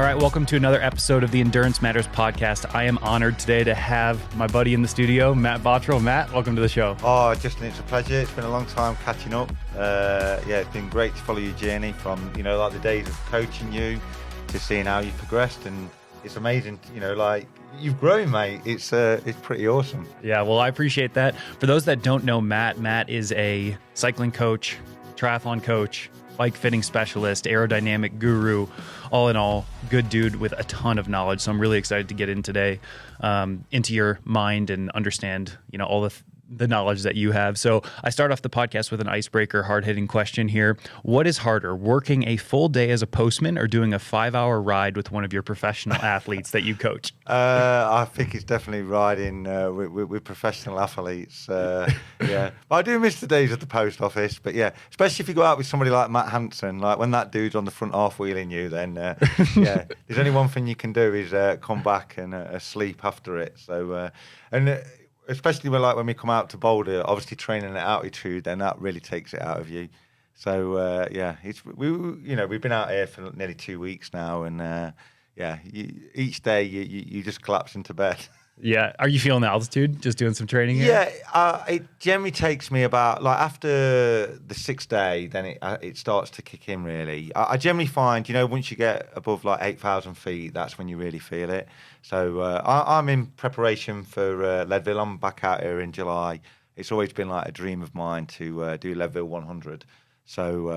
right, welcome to another episode of the Endurance Matters podcast. I am honored today to have my buddy in the studio, Matt Botrill. Matt, welcome to the show. Oh, Justin, it's a pleasure. It's been a long time catching up. It's been great to follow your journey from, like the days of coaching you to seeing how you've progressed, and it's amazing, you've grown, mate. It's pretty awesome. Yeah, well, I appreciate that. For those that don't know Matt, Matt is a cycling coach, triathlon coach, bike fitting specialist, aerodynamic guru, all in all, good dude with a ton of knowledge. So I'm really excited to get in today, into your mind and understand, all the knowledge that you have. So I start off the podcast with an icebreaker, hard-hitting question here. What is harder, working a full day as a postman or doing a 5-hour ride with one of your professional athletes that you coach? I think it's definitely riding with professional athletes. But I do miss the days at the post office. But yeah, especially if you go out with somebody like Matt Hansen, like when that dude's on the front half wheeling you, then there's only one thing you can do is come back and sleep after it. So especially when we come out to Boulder, obviously training at altitude, then that really takes it out of you. So we've been out here for nearly 2 weeks now, and each day you just collapse into bed. Yeah, are you feeling the altitude? Just doing some training here? Yeah, it generally takes me about after the 6th day, then it starts to kick in. Really, I generally find once you get above 8,000 feet, that's when you really feel it. So I'm in preparation for Leadville. I'm back out here in July. It's always been a dream of mine to do Leadville 100. So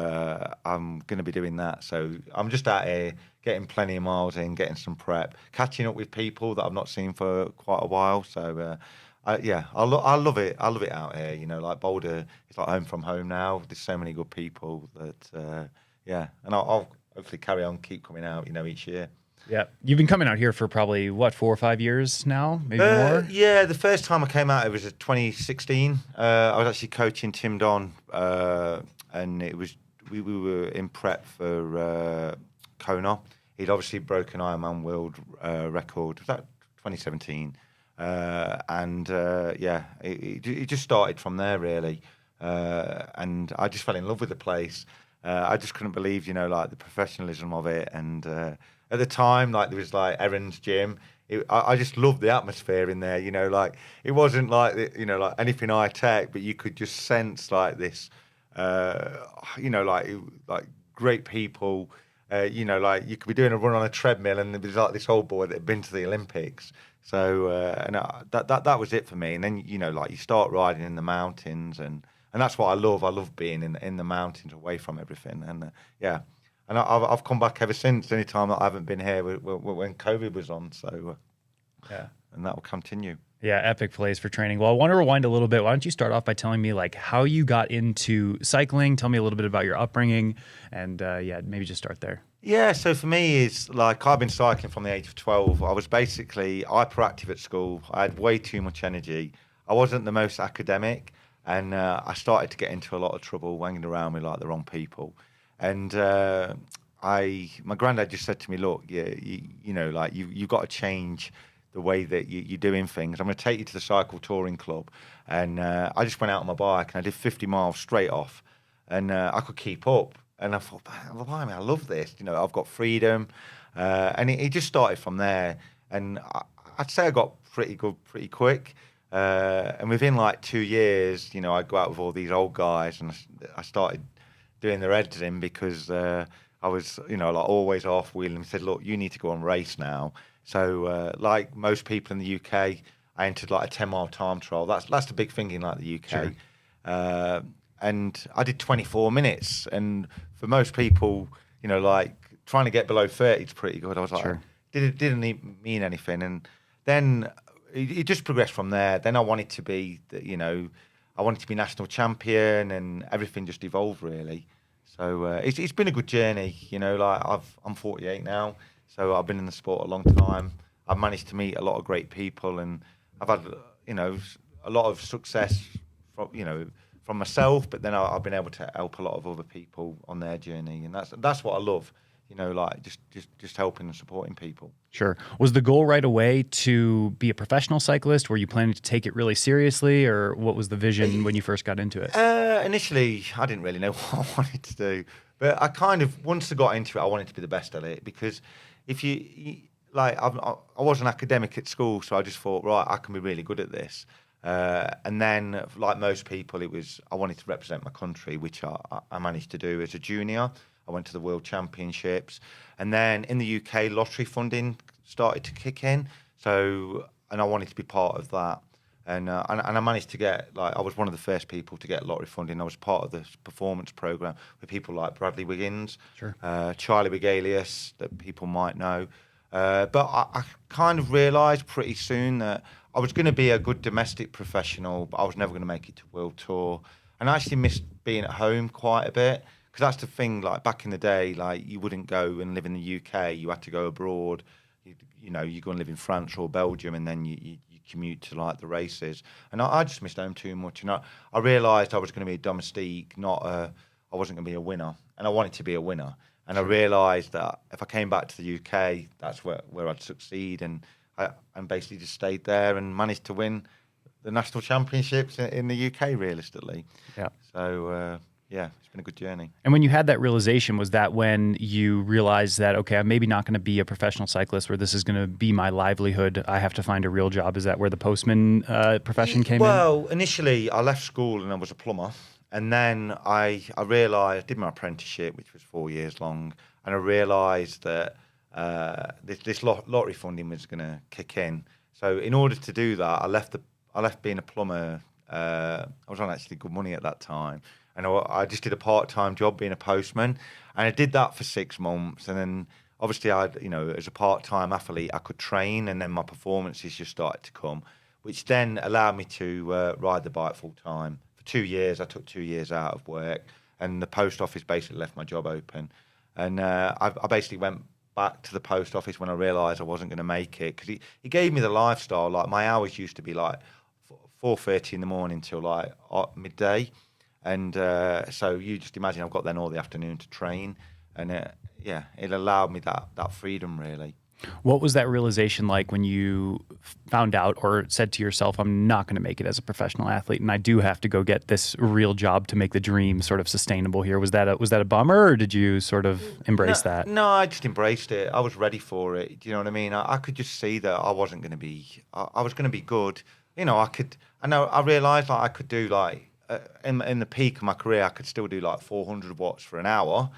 I'm going to be doing that. So I'm just out here getting plenty of miles in, getting some prep, catching up with people that I've not seen for quite a while. So I love it. I love it out here. Boulder is like home from home now. There's so many good people that and I'll hopefully carry on, keep coming out, each year. Yeah, you've been coming out here for probably 4 or 5 years now, maybe more. Yeah, the first time I came out, it was 2016. I was actually coaching Tim Don, and it was we were in prep for Kona. He'd obviously broken Ironman world record. Was that 2017? It just started from there really, and I just fell in love with the place. I just couldn't believe, the professionalism of it, and at the time, there was Erin's gym. I just loved the atmosphere in there. It wasn't anything high tech, but you could just sense this. Great people. You could be doing a run on a treadmill, and there was this old boy that had been to the Olympics. So that was it for me. And then you start riding in the mountains, and that's what I love. I love being in the mountains, away from everything. And and I've come back ever since. Any time that I haven't been here when COVID was on. So and that will continue. Yeah, epic place for training. Well, I want to rewind a little bit. Why don't you start off by telling me how you got into cycling? Tell me a little bit about your upbringing, and maybe just start there. Yeah, so for me, it's I've been cycling from the age of 12. I was basically hyperactive at school. I had way too much energy. I wasn't the most academic, and I started to get into a lot of trouble hanging around with the wrong people. And my granddad just said to me, look, you've got to change the way that you're doing things. I'm going to take you to the cycle touring club. And I just went out on my bike and I did 50 miles straight off, and I could keep up. And I thought, blimey, I love this. I've got freedom. And it just started from there. And I'd say I got pretty good pretty quick. And within 2 years, I'd go out with all these old guys, and I started doing their heads in because I was, always off wheeling. And said, look, you need to go on race now. So, like most people in the UK, I entered a 10-mile time trial. That's the big thing in the UK. Sure. And I did 24 minutes. And for most people, trying to get below 30 is pretty good. I was Sure. Didn't mean anything. And then it just progressed from there. Then I wanted to be, national champion, and everything just evolved really. So it's been a good journey. I'm 48 now. So I've been in the sport a long time. I've managed to meet a lot of great people, and I've had, a lot of success from myself. But then I've been able to help a lot of other people on their journey, and that's what I love. Just helping and supporting people. Sure. Was the goal right away to be a professional cyclist? Were you planning to take it really seriously, or what was the vision when you first got into it? Initially, I didn't really know what I wanted to do, but I once I got into it, I wanted to be the best at it because if like I wasn't academic at school, so I just thought, right, I can be really good at this. And then, like most people, I wanted to represent my country, which I managed to do as a junior. I went to the World Championships, and then in the UK, lottery funding started to kick in. And I wanted to be part of that. And I managed to get, like, I was one of the first people to get lottery funding. I was part of the performance program with people like Bradley Wiggins, Sure. Charlie Wigalius, that people might know. But I kind of realised pretty soon that I was going to be a good domestic professional, but I was never going to make it to World Tour. And I actually missed being at home quite a bit, because that's the thing. Like back in the day, like you wouldn't go and live in the UK; you had to go abroad. You know, you go and live in France or Belgium, and then you commute to like the races. And I just missed home too much. And I realised I was going to be a domestique, I wasn't going to be a winner, and I wanted to be a winner. And I realised that if I came back to the UK, that's where I'd succeed. And I basically just stayed there and managed to win the national championships in the UK, realistically. Yeah. So, yeah, it's been a good journey. And when you had that realization, was that when you realized that, okay, I'm maybe not going to be a professional cyclist where this is going to be my livelihood, I have to find a real job? Is that where the postman profession came in? Well, initially I left school and I was a plumber. And then I realised, I did my apprenticeship, which was 4 years long, and I realised that this lottery funding was going to kick in. So in order to do that, I left being a plumber. I was on actually good money at that time, and I just did a part-time job being a postman, and I did that for 6 months. And then obviously, as a part-time athlete, I could train, and then my performances just started to come, which then allowed me to ride the bike full-time. 2 years, I took 2 years out of work, and the post office basically left my job open. And I basically went back to the post office when I realised I wasn't going to make it, because he gave me the lifestyle. Like my hours used to be like 4:30 in the morning till like midday, and so you just imagine I've got then all the afternoon to train, and it allowed me that freedom really. What was that realization like when you found out or said to yourself, I'm not going to make it as a professional athlete, and I do have to go get this real job to make the dream sort of sustainable here? Was that a bummer, or did you sort of embrace that? No, I just embraced it. I was ready for it. Do you know what I mean? I could just see that I wasn't going to be. I was going to be good. You know, I realised like I could do like in the peak of my career, I could still do like 400 watts for an hour,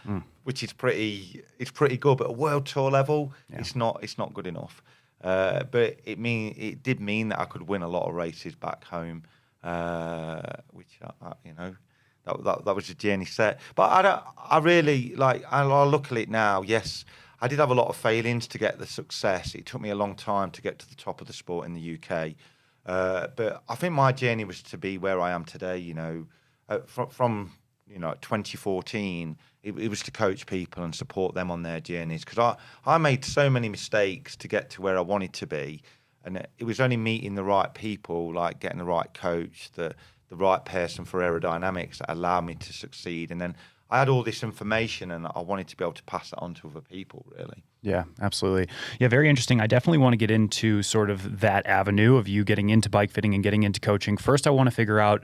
which is pretty good. But at world tour level, it's not good enough. But it did mean that I could win a lot of races back home, which that was a journey set. But I really like. I look at it now. Yes, I did have a lot of failings to get the success. It took me a long time to get to the top of the sport in the UK. But I think my journey was to be where I am today. You know, from 2014, it was to coach people and support them on their journeys, because I made so many mistakes to get to where I wanted to be, and it was only meeting the right people, like getting the right coach, the right person for aerodynamics, that allowed me to succeed. And then I had all this information, and I wanted to be able to pass that on to other people, really. Yeah, absolutely. Yeah, very interesting. I definitely want to get into sort of that avenue of you getting into bike fitting and getting into coaching. First, I want to figure out,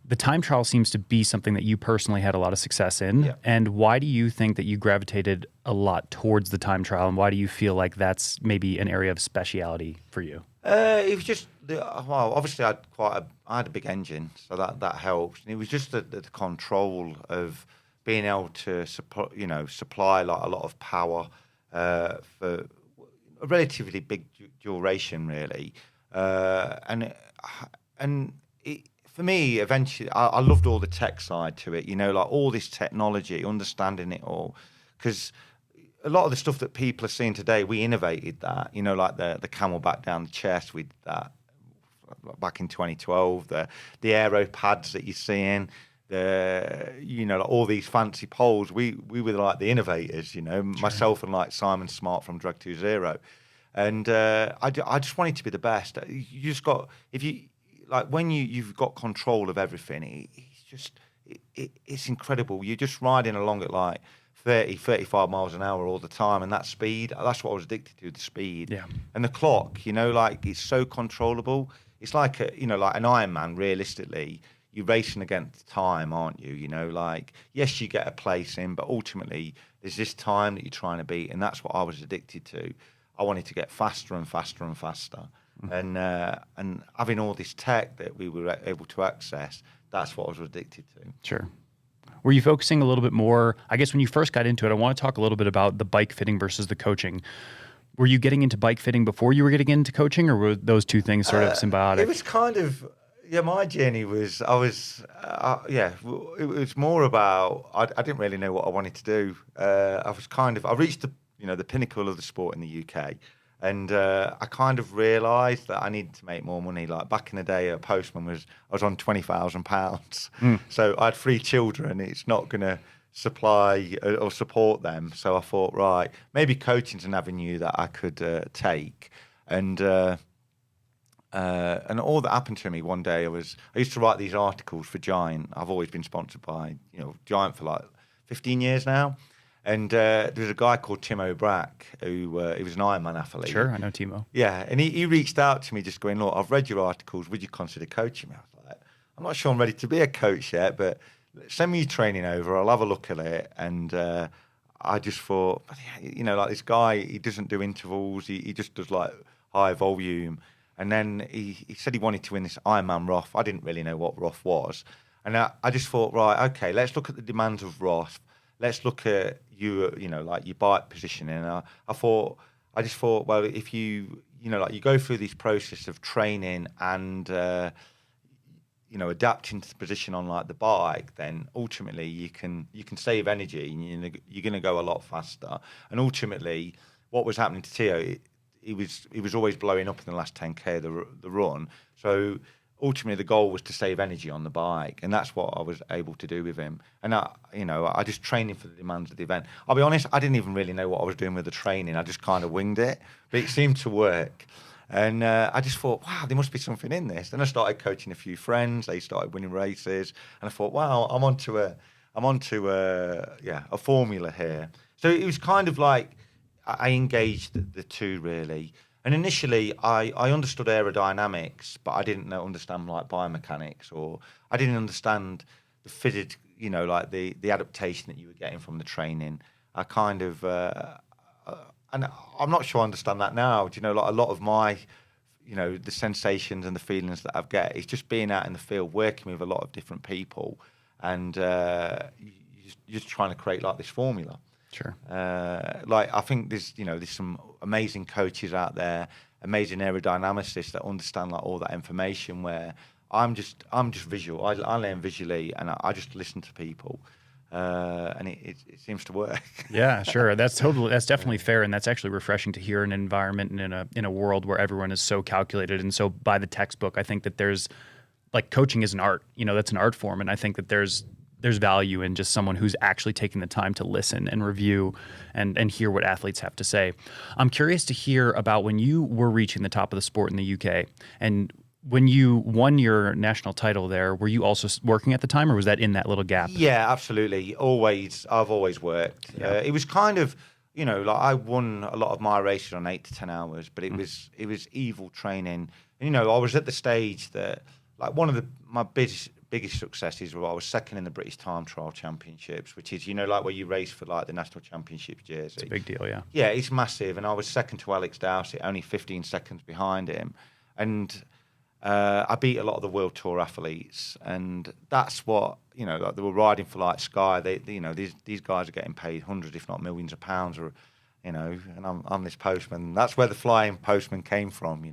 the time trial seems to be something that you personally had a lot of success in. Yeah. And why do you think that you gravitated a lot towards the time trial, and why do you feel like that's maybe an area of speciality for you? It was just, obviously I had a big engine, so that helps. And it was just the control of being able to supply like a lot of power for a relatively big duration, really. And for me, eventually, I loved all the tech side to it, like all this technology, understanding it all. Because a lot of the stuff that people are seeing today, we innovated that, like the camelback down the chest, we did that back in 2012, the aero pads that you're seeing, like all these fancy poles, we were like the innovators, Sure. Myself and like Simon Smart from Drag 2.0. And I just wanted to be the best. You just got, when you've got control of everything, it's incredible. You're just riding along at like 30, 35 miles an hour all the time, and that speed, that's what I was addicted to, the speed. Yeah. And the clock, it's so controllable. It's like like an Ironman, realistically. You're racing against time, aren't you? Yes, you get a place in, but ultimately there's this time that you're trying to beat, and that's what I was addicted to. I wanted to get faster and faster and faster, and having all this tech that we were able to access, that's what I was addicted to. Sure. Were you focusing a little bit more, I guess when you first got into it, I want to talk a little bit about the bike fitting versus the coaching. Were you getting into bike fitting before you were getting into coaching, or were those two things sort of symbiotic? It was kind of, my journey was, it was more about, I didn't really know what I wanted to do. I reached the pinnacle of the sport in the UK. And I kind of realised that I needed to make more money. Like back in the day, a postman I was on £20,000. So I had 3 children. It's not going to supply or support them. So I thought, right, maybe coaching's an avenue that I could take. And all that happened to me one day, I used to write these articles for Giant. I've always been sponsored by Giant for like 15 years now. And there was a guy called Timo Brack who he was an Ironman athlete. Sure, I know Timo. Yeah, and he reached out to me just going, look, I've read your articles. Would you consider coaching me? I was like, I'm not sure I'm ready to be a coach yet, but send me your training over. I'll have a look at it. And I just thought, like this guy, he doesn't do intervals. He just does like high volume. And then he said he wanted to win this Ironman Roth. I didn't really know what Roth was. And I just thought, right, okay, let's look at the demands of Roth. Let's look at your bike positioning. And I just thought, well, if you go through this process of training and, adapting to the position on like the bike, then ultimately you can save energy and you're going to go a lot faster. And ultimately what was happening to Theo, he was always blowing up in the last 10K of the run. So ultimately the goal was to save energy on the bike, and that's what I was able to do with him. And I just trained him for the demands of the event. I'll be honest, I didn't even really know what I was doing with the training. I just kind of winged it, but it seemed to work. And I just thought, wow, there must be something in this. Then I started coaching a few friends. They started winning races, and I thought, wow, I'm onto a formula here. So it was kind of like I engaged the two really. And initially, I understood aerodynamics, but I didn't understand like biomechanics, or I didn't understand the fitted, like the adaptation that you were getting from the training. I kind of, and I'm not sure I understand that now. Like a lot of my, the sensations and the feelings that I've get is just being out in the field, working with a lot of different people, and you're just trying to create like this formula. Sure. I think there's some amazing coaches out there, amazing aerodynamicists that understand like all that information. Where I'm just visual. I learn visually, and I just listen to people, and it seems to work. Yeah, sure. That's definitely fair, and that's actually refreshing to hear in an environment and in a world where everyone is so calculated and so by the textbook. I think that there's like coaching is an art. That's an art form, and I think that there's value in just someone who's actually taking the time to listen and review and hear what athletes have to say. I'm curious to hear about when you were reaching the top of the sport in the UK, and when you won your national title there, were you also working at the time, or was that in that little gap? Yeah, absolutely. I've always worked. Yeah. It was kind of, like I won a lot of my races on 8 to 10 hours, but it was evil training. And, I was at the stage that like one of my biggest successes were I was second in the British Time Trial Championships, which is, like where you race for like the national championship jersey. It's a big deal, yeah. Yeah, it's massive. And I was second to Alex Dowsett, only 15 seconds behind him. And I beat a lot of the World Tour athletes. And that's what, like they were riding for like Sky. These guys are getting paid hundreds, if not millions of pounds, or, and I'm this postman. That's where the flying postman came from,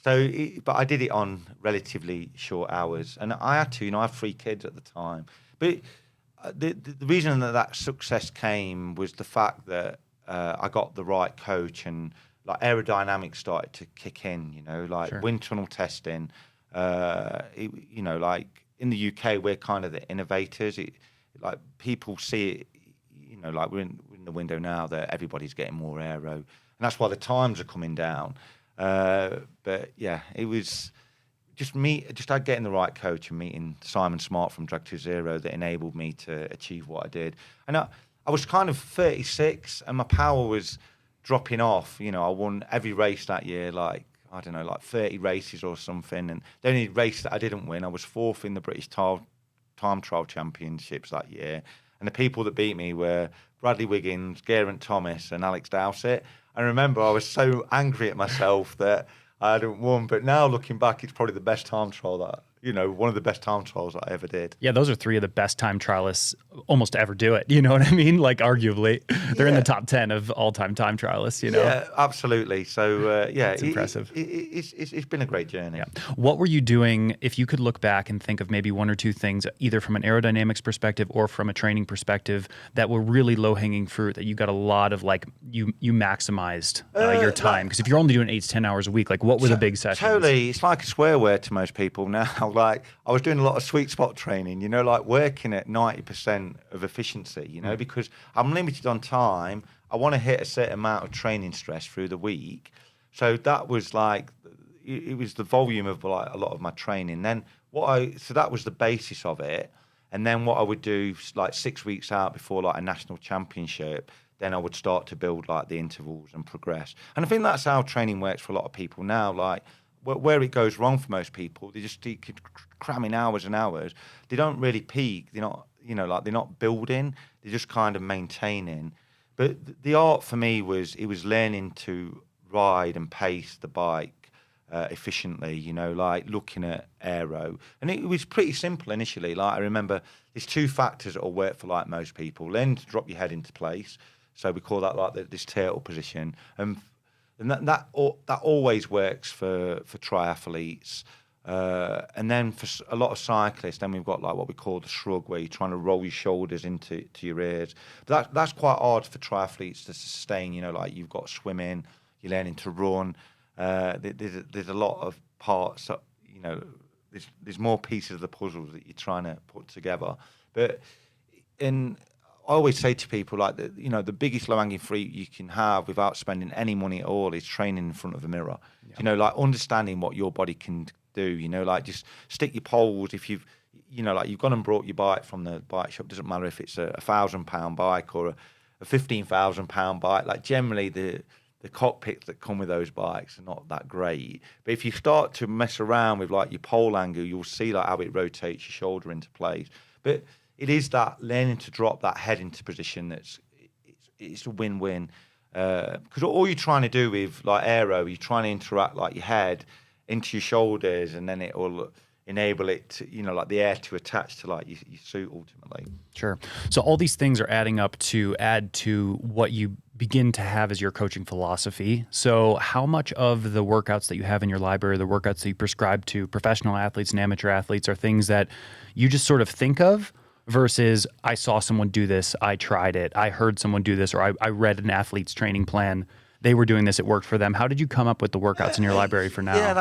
So, but I did it on relatively short hours, and I had to. I had 3 kids at the time. But the reason that success came was the fact that I got the right coach, and like aerodynamics started to kick in. Like Sure. wind tunnel testing. Like in the UK, we're kind of the innovators. Like people see it. Like we're in the window now that everybody's getting more aero, and that's why the times are coming down. But yeah, it was just getting the right coach and meeting Simon Smart from Drag to Zero that enabled me to achieve what I did. And I was kind of 36 and my power was dropping off. I won every race that year, like, I don't know, like 30 races or something. And the only race that I didn't win, I was 4th in the British Time Trial Championships that year. And the people that beat me were Bradley Wiggins, Geraint Thomas, and Alex Dowsett. I remember I was so angry at myself that I hadn't won. But now looking back, it's probably the best time trial one of the best time trials that I ever did. Yeah, those are three of the best time trialists almost to ever do it. You know what I mean? Like, arguably, they're in the top 10 of all-time time trialists, you know? Yeah, absolutely. So, it's impressive. It's been a great journey. Yeah. What were you doing, if you could look back and think of maybe one or two things, either from an aerodynamics perspective or from a training perspective, that were really low-hanging fruit, that you got a lot of, like, you maximized your time? Because if you're only doing 8 to 10 hours a week, like, what were the big sessions? Totally. It's like a swear word to most people now. Like, I was doing a lot of sweet spot training, like working at 90% of efficiency, because I'm limited on time. I want to hit a certain amount of training stress through the week. So that was like, it was the volume of like a lot of my training. Then so that was the basis of it. And then what I would do, like 6 weeks out before like a national championship, then I would start to build like the intervals and progress. And I think that's how training works for a lot of people now. Like, where it goes wrong for most people, they just keep cramming hours and hours. They don't really peak. They're not, they're not building. They're just kind of maintaining. But the art for me was learning to ride and pace the bike efficiently. Like looking at aero, and it was pretty simple initially. Like I remember, there's two factors that will work for like most people. Learn to drop your head into place. So we call that like this turtle position. And that always works for triathletes. And then for a lot of cyclists, then we've got like what we call the shrug, where you're trying to roll your shoulders into your ears. But that's quite hard for triathletes to sustain. Like you've got swimming, you're learning to run. There's a lot of parts that, there's more pieces of the puzzle that you're trying to put together. But I always say to people, like, the biggest low-hanging fruit you can have without spending any money at all is training in front of a mirror. Yeah. Like understanding what your body can do, like just stick your poles. If you've gone and brought your bike from the bike shop, doesn't matter if it's a £1,000 bike or a £15,000 bike. Like generally the cockpits that come with those bikes are not that great. But if you start to mess around with like your pole angle, you'll see like how it rotates your shoulder into place. But it is that learning to drop that head into position it's a win-win. Because all you're trying to do with like aero, you're trying to interact like your head into your shoulders, and then it will enable it to, like the air to attach to like your suit ultimately. Sure. So all these things are adding up to add to what you begin to have as your coaching philosophy. So how much of the workouts that you have in your library, the workouts that you prescribe to professional athletes and amateur athletes, are things that you just sort of think of, versus I saw someone do this, I tried it, I heard someone do this, or I read an athlete's training plan, they were doing this, it worked for them? How did you come up with the workouts in your library for now? Yeah,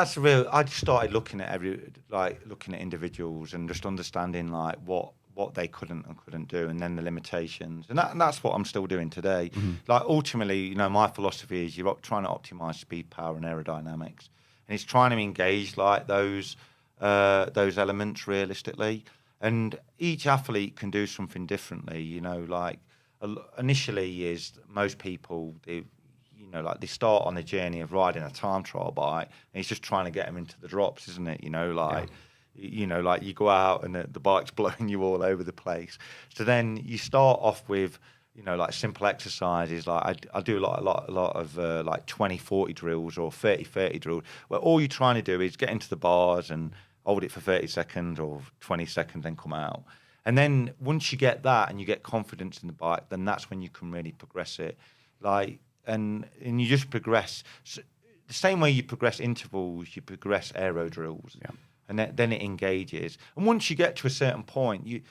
I just started looking at looking at individuals and just understanding like what they couldn't and couldn't do, and then the limitations. And that's what I'm still doing today. Mm-hmm. Like ultimately, my philosophy is you're trying to optimize speed, power, and aerodynamics. And it's trying to engage like those elements realistically. And each athlete can do something differently, like initially is most people, they start on the journey of riding a time trial bike, and it's just trying to get them into the drops, isn't it? Like you go out and the bike's blowing you all over the place. So then you start off with, like simple exercises. Like I do a lot of like 20-40 drills or 30-30 drills, where all you're trying to do is get into the bars and hold it for 30 seconds or 20 seconds, then come out. And then once you get that and you get confidence in the bike, then that's when you can really progress it. Like, and you just progress. So the same way you progress intervals, you progress aero drills. Yeah. And then it engages. And once you get to a certain point,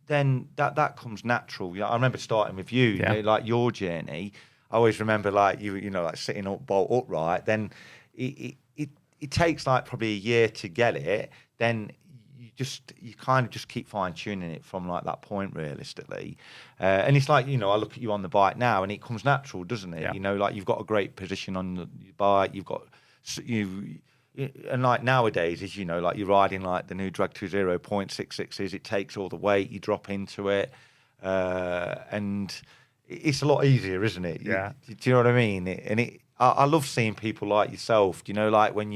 then that comes natural. I remember starting with you, like your journey. I always remember like you like sitting up bolt upright. Then it takes like probably a year to get it. Then you kind of just keep fine tuning it from like that point realistically. And it's like, I look at you on the bike now and it comes natural, doesn't it? Yeah. Like you've got a great position on the bike. And like nowadays is, like you're riding like the new Drag 2.0 0.66s. It takes all the weight, you drop into it. And it's a lot easier, isn't it? Yeah. Do you know what I mean? I love seeing people like yourself, like when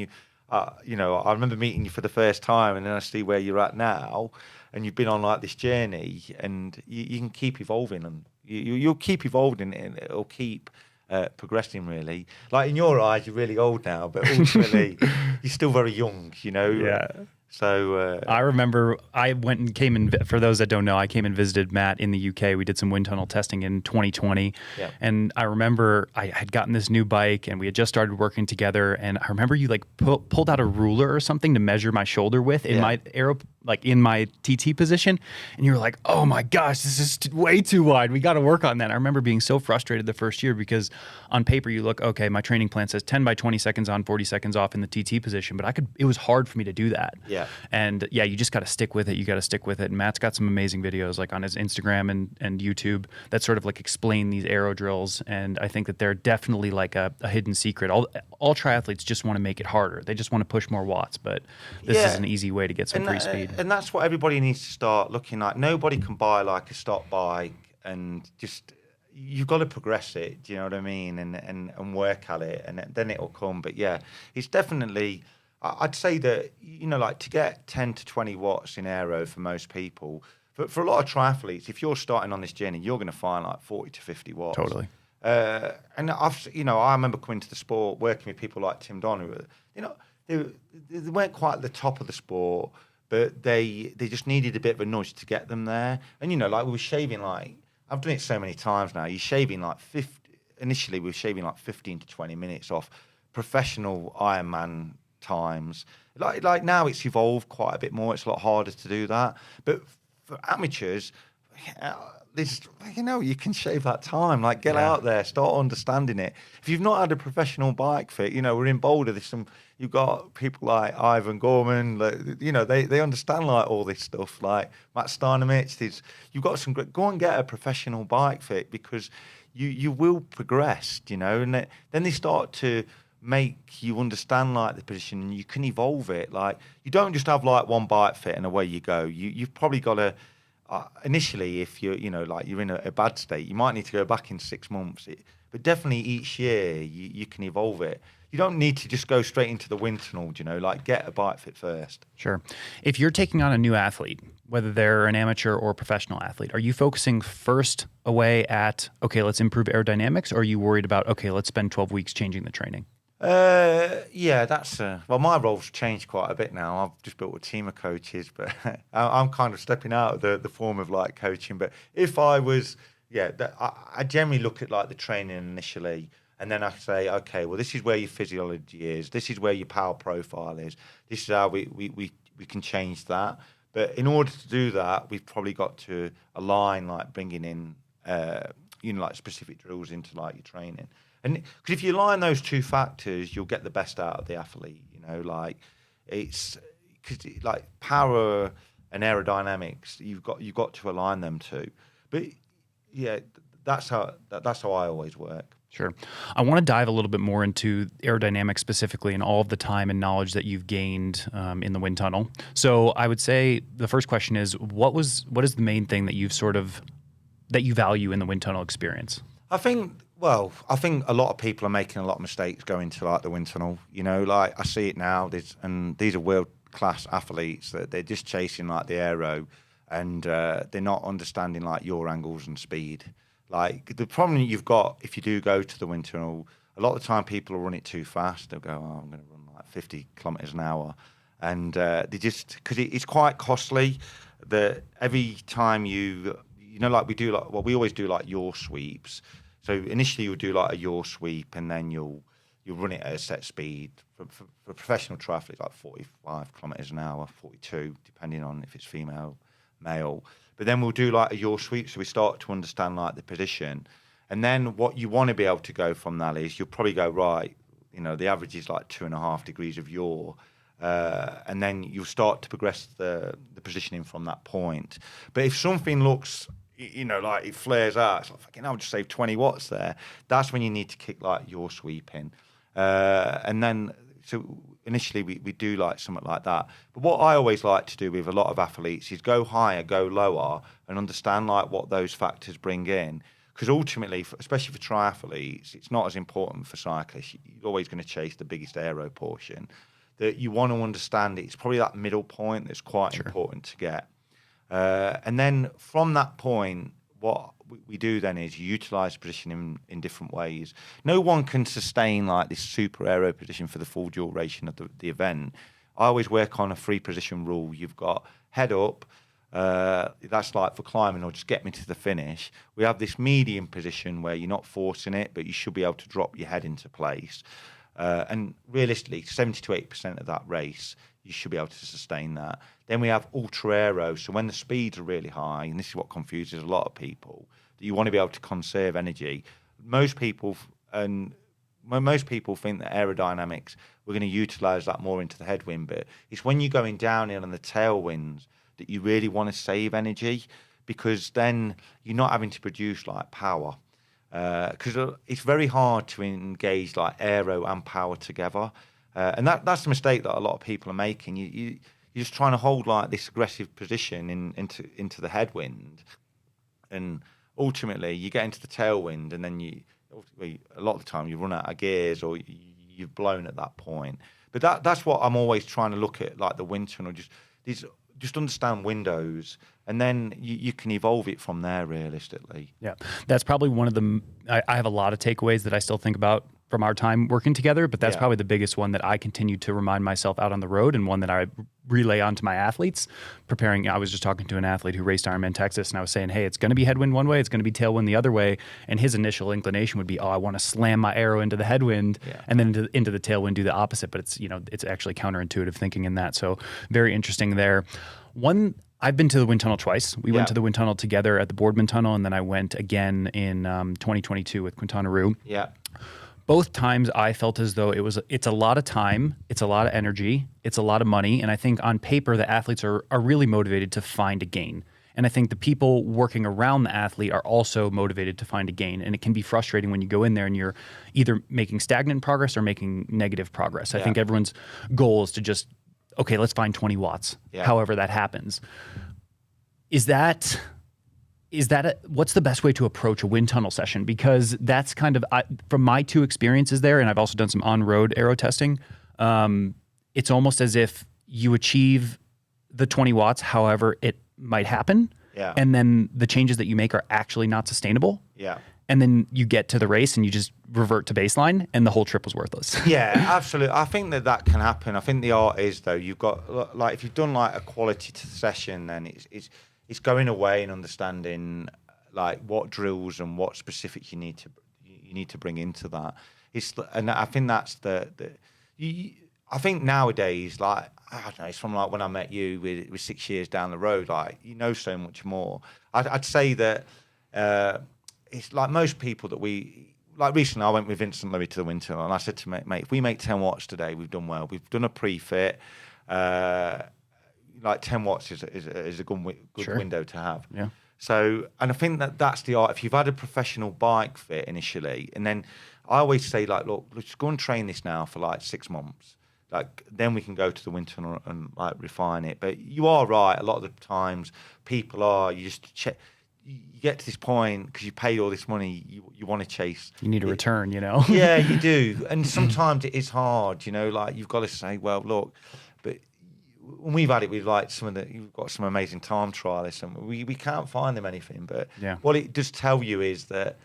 you know, I remember meeting you for the first time, and then I see where you're at now, and you've been on like this journey, and you can keep evolving, and you'll keep evolving, and it'll keep progressing. Really, like in your eyes, you're really old now, but ultimately, you're still very young. You know. Yeah. So I remember I went and came and for those that don't know, I came and visited Matt in the UK. We did some wind tunnel testing in 2020. Yeah. And I remember I had gotten this new bike and we had just started working together. And I remember you like pulled out a ruler or something to measure my shoulder width in my in my TT position. And you were like, oh my gosh, this is way too wide. We got to work on that. I remember being so frustrated the first year because on paper you look, okay, my training plan says 10 by 20 seconds on, 40 seconds off in the TT position, but it was hard for me to do that. Yeah. And yeah, you just got to stick with it. You got to stick with it. And Matt's got some amazing videos like on his Instagram and YouTube that sort of like explain these aero drills. And I think that they're definitely like a hidden secret. All triathletes just want to make it harder. They just want to push more watts, but this is an easy way to get some free speed. And that's what everybody needs to start looking like. Nobody can buy like a stock bike and just, you've got to progress it. Do you know what I mean? And work at it, and then it'll come. But yeah, it's definitely, I'd say that, you know, like to get 10 to 20 watts in aero for most people, for a lot of triathletes, if you're starting on this journey, you're going to find like 40 to 50 watts. Totally. And I remember coming to the sport, working with people like Tim Don, who, you know, they weren't quite at the top of the sport, but they just needed a bit of a nudge to get them there. And, you know, like we were shaving, like, I've done it so many times now, you're shaving like initially we were shaving like 15 to 20 minutes off professional Ironman times. Like now it's evolved quite a bit more. It's a lot harder to do that. But for amateurs, you know, you can shave that time. Like get out there, start understanding it. If you've not had a professional bike fit, you know, we're in Boulder. You've got people like Ivan Gorman. Like, you know, they understand like all this stuff. Like Matt Steinemich. You've got some great. Go and get a professional bike fit because you will progress. You know, and then they start to make you understand like the position, and you can evolve it. Like you don't just have like one bike fit and away you go. You've probably got to initially, if you're you're in a bad state, you might need to go back in 6 months. But definitely each year you can evolve it. You don't need to just go straight into the wind tunnel. You know, like get a bike fit first. Sure. If you're taking on a new athlete, whether they're an amateur or professional athlete, are you focusing first away at, okay, let's improve aerodynamics, or are you worried about, okay, let's spend 12 weeks changing the training? Yeah, that's well, my role's changed quite a bit now. I've just built a team of coaches, but I'm kind of stepping out of the form of like coaching. But if I was, I generally look at like the training initially, and then I say, okay, well, this is where your physiology is. This is where your power profile is. This is how we can change that. But in order to do that, we've probably got to align, like bringing in, like specific drills into like your training. And because if you align those two factors, you'll get the best out of the athlete. You know, like it's because like power and aerodynamics, you've got to align them too. But yeah, that's how I always work. Sure. I want to dive a little bit more into aerodynamics specifically and all of the time and knowledge that you've gained in the wind tunnel. So I would say the first question is, what is the main thing that that you value in the wind tunnel experience? I think a lot of people are making a lot of mistakes going to like the wind tunnel. You know, like I see it now. These are world-class athletes that they're just chasing like the aero, and they're not understanding like your angles and speed. Like the problem you've got if you do go to the wind tunnel, a lot of the time people will run it too fast. They'll go, oh, I'm going to run like 50 kilometers an hour, and they just because it's quite costly. That every time like we always do like yaw sweeps. So initially you'll do like a yaw sweep, and then you'll run it at a set speed. For professional triathletes, like 45 kilometers an hour, 42, depending on if it's female, male. But then we'll do like a yaw sweep, so we start to understand like the position. And then what you want to be able to go from that is you'll probably go, right, you know, the average is like 2.5 degrees of yaw. And then you'll start to progress the positioning from that point. But if something looks, you know, like it flares out, it's like, fucking, I'll just save 20 watts there. That's when you need to kick like your sweep in. And then, so initially we do like something like that. But what I always like to do with a lot of athletes is go higher, go lower, and understand like what those factors bring in. Because ultimately, especially for triathletes, it's not as important for cyclists. You're always going to chase the biggest aero portion. that you want to understand. It's probably that middle point that's quite important to get. And then from that point, what we do then is utilize position in different ways. No one can sustain like this super aero position for the full duration of the event. I always work on a 3-position rule. You've got head up, that's like for climbing or just get me to the finish. We have this medium position where you're not forcing it, but you should be able to drop your head into place. And realistically, 70 to 80% of that race, you should be able to sustain that. Then we have ultra aero. So when the speeds are really high, and this is what confuses a lot of people, that you want to be able to conserve energy. Most people think that aerodynamics, we're going to utilize that more into the headwind, but it's when you're going down in on the tailwinds that you really want to save energy, because then you're not having to produce like power. Because it's very hard to engage like aero and power together. And that's the mistake that a lot of people are making. You're just trying to hold like this aggressive position into the headwind, and ultimately you get into the tailwind, and then a lot of the time you run out of gears or you've blown at that point. But that's what I'm always trying to look at, like the wind tunnel. Just understand windows, and then you can evolve it from there realistically. Yeah, that's probably one of the. I have a lot of takeaways that I still think about from our time working together, but that's probably the biggest one that I continue to remind myself out on the road, and one that I relay on to my athletes. Preparing, I was just talking to an athlete who raced Ironman Texas, and I was saying, hey, it's going to be headwind one way, it's going to be tailwind the other way, and his initial inclination would be, oh, I want to slam my arrow into the headwind and then into the tailwind, do the opposite. But it's actually counterintuitive thinking in that. So very interesting there. I've been to the wind tunnel twice. We went to the wind tunnel together at the Boardman Tunnel, and then I went again in 2022 with Quintana Roo. Yeah. Both times I felt as though it's a lot of time, it's a lot of energy, it's a lot of money, and I think on paper the athletes are really motivated to find a gain. And I think the people working around the athlete are also motivated to find a gain. And it can be frustrating when you go in there and you're either making stagnant progress or making negative progress. I think everyone's goal is to just, okay, let's find 20 watts, however that happens. What's the best way to approach a wind tunnel session? Because that's kind of, from my 2 experiences there, and I've also done some on-road aero testing, it's almost as if you achieve the 20 watts, however it might happen, and then the changes that you make are actually not sustainable. Yeah. And then you get to the race and you just revert to baseline, and the whole trip was worthless. Yeah, absolutely. I think that can happen. I think the art is, though, you've got, like, if you've done like a quality to the session, then it's going away and understanding like what drills and what specifics you need to bring into that. And I think that's I think nowadays, like, I don't know, it's from like when I met you with 6 years down the road, like, you know so much more. I'd say that it's like most people that like recently I went with Vincent Louis to the wind tunnel, and I said to mate, if we make 10 watts today, we've done well. We've done a pre-fit. Like 10 watts is a good window to have. Yeah. So, and I think that's the art. If you've had a professional bike fit initially, and then I always say, like, look, let's go and train this now for like 6 months. Like, then we can go to the wind tunnel and like refine it. But you are right. A lot of the times you just check. You get to this point because you paid all this money, you want to chase. You need a return, you know? Yeah, you do. And sometimes it is hard, like you've got to say, well, look, but when we've had it with like you've got some amazing time trialists, and we can't find them anything. But what it does tell you is that